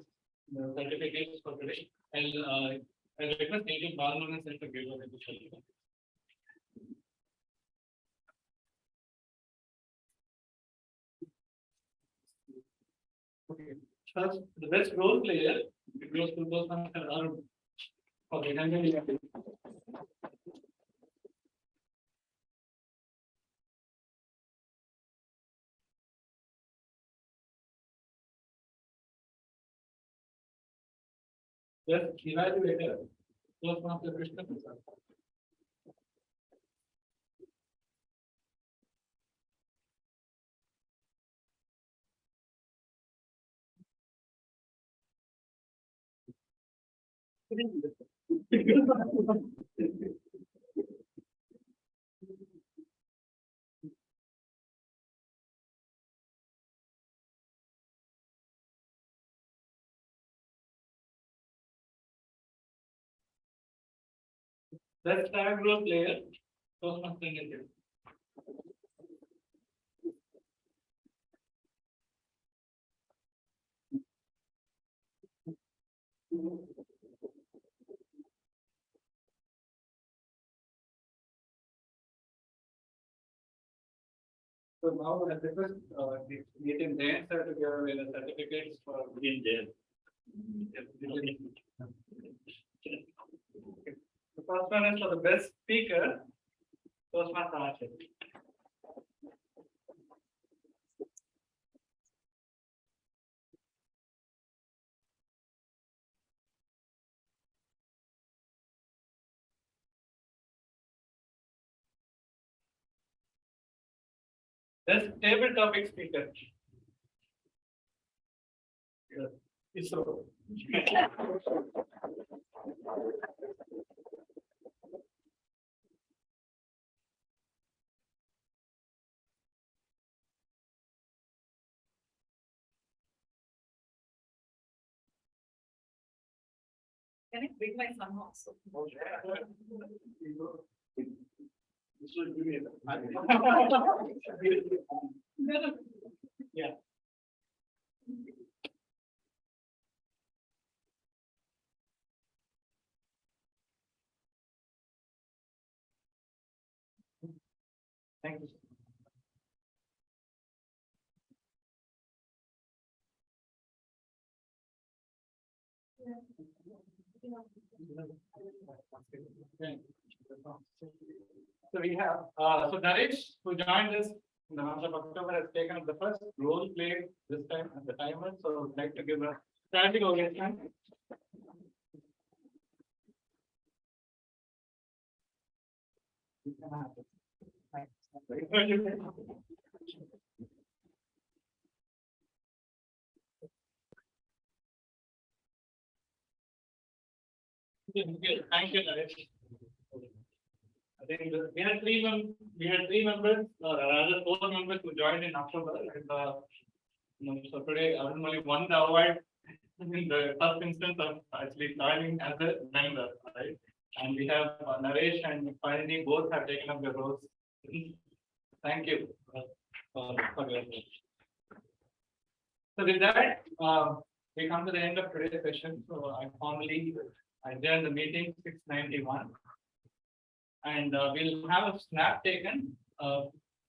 the certificates for today. I'll request Agent Balman and Senator Gabriel to share. Okay, first, the best role player, it goes to those ones that are. Okay, then we have. Just evaluator, those ones that Krishna Prasad. Best tag role player, those ones that get. So now I request meeting there, sir, to give away the certificates for being there. The first one is for the best speaker, Toastmaster Archer. Best table topic speaker. ISRO. Can I bring my son also? Yeah. Thank you. So we have, so Naresh, who joined us in the month of October, has taken up the first role played this time as the timer, so I'd like to give a standing ovation. Thank you, Naresh. I think we had three members, or rather 4 members who joined in October. And, so today, only one the award in the first instance of actually joining as a member, right? And we have Naresh and Parini both have taken up the roles. Thank you for your work. So with that, we come to the end of today's session. So I formally adjourn the meeting 6:91. And we'll have a snap taken,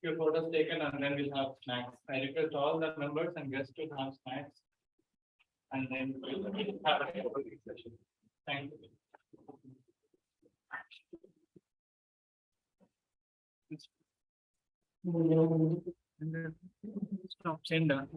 few photos taken, and then we'll have snacks. I request all the members and guests to have snacks. And then we'll have a session. Thank you. Stop, send down.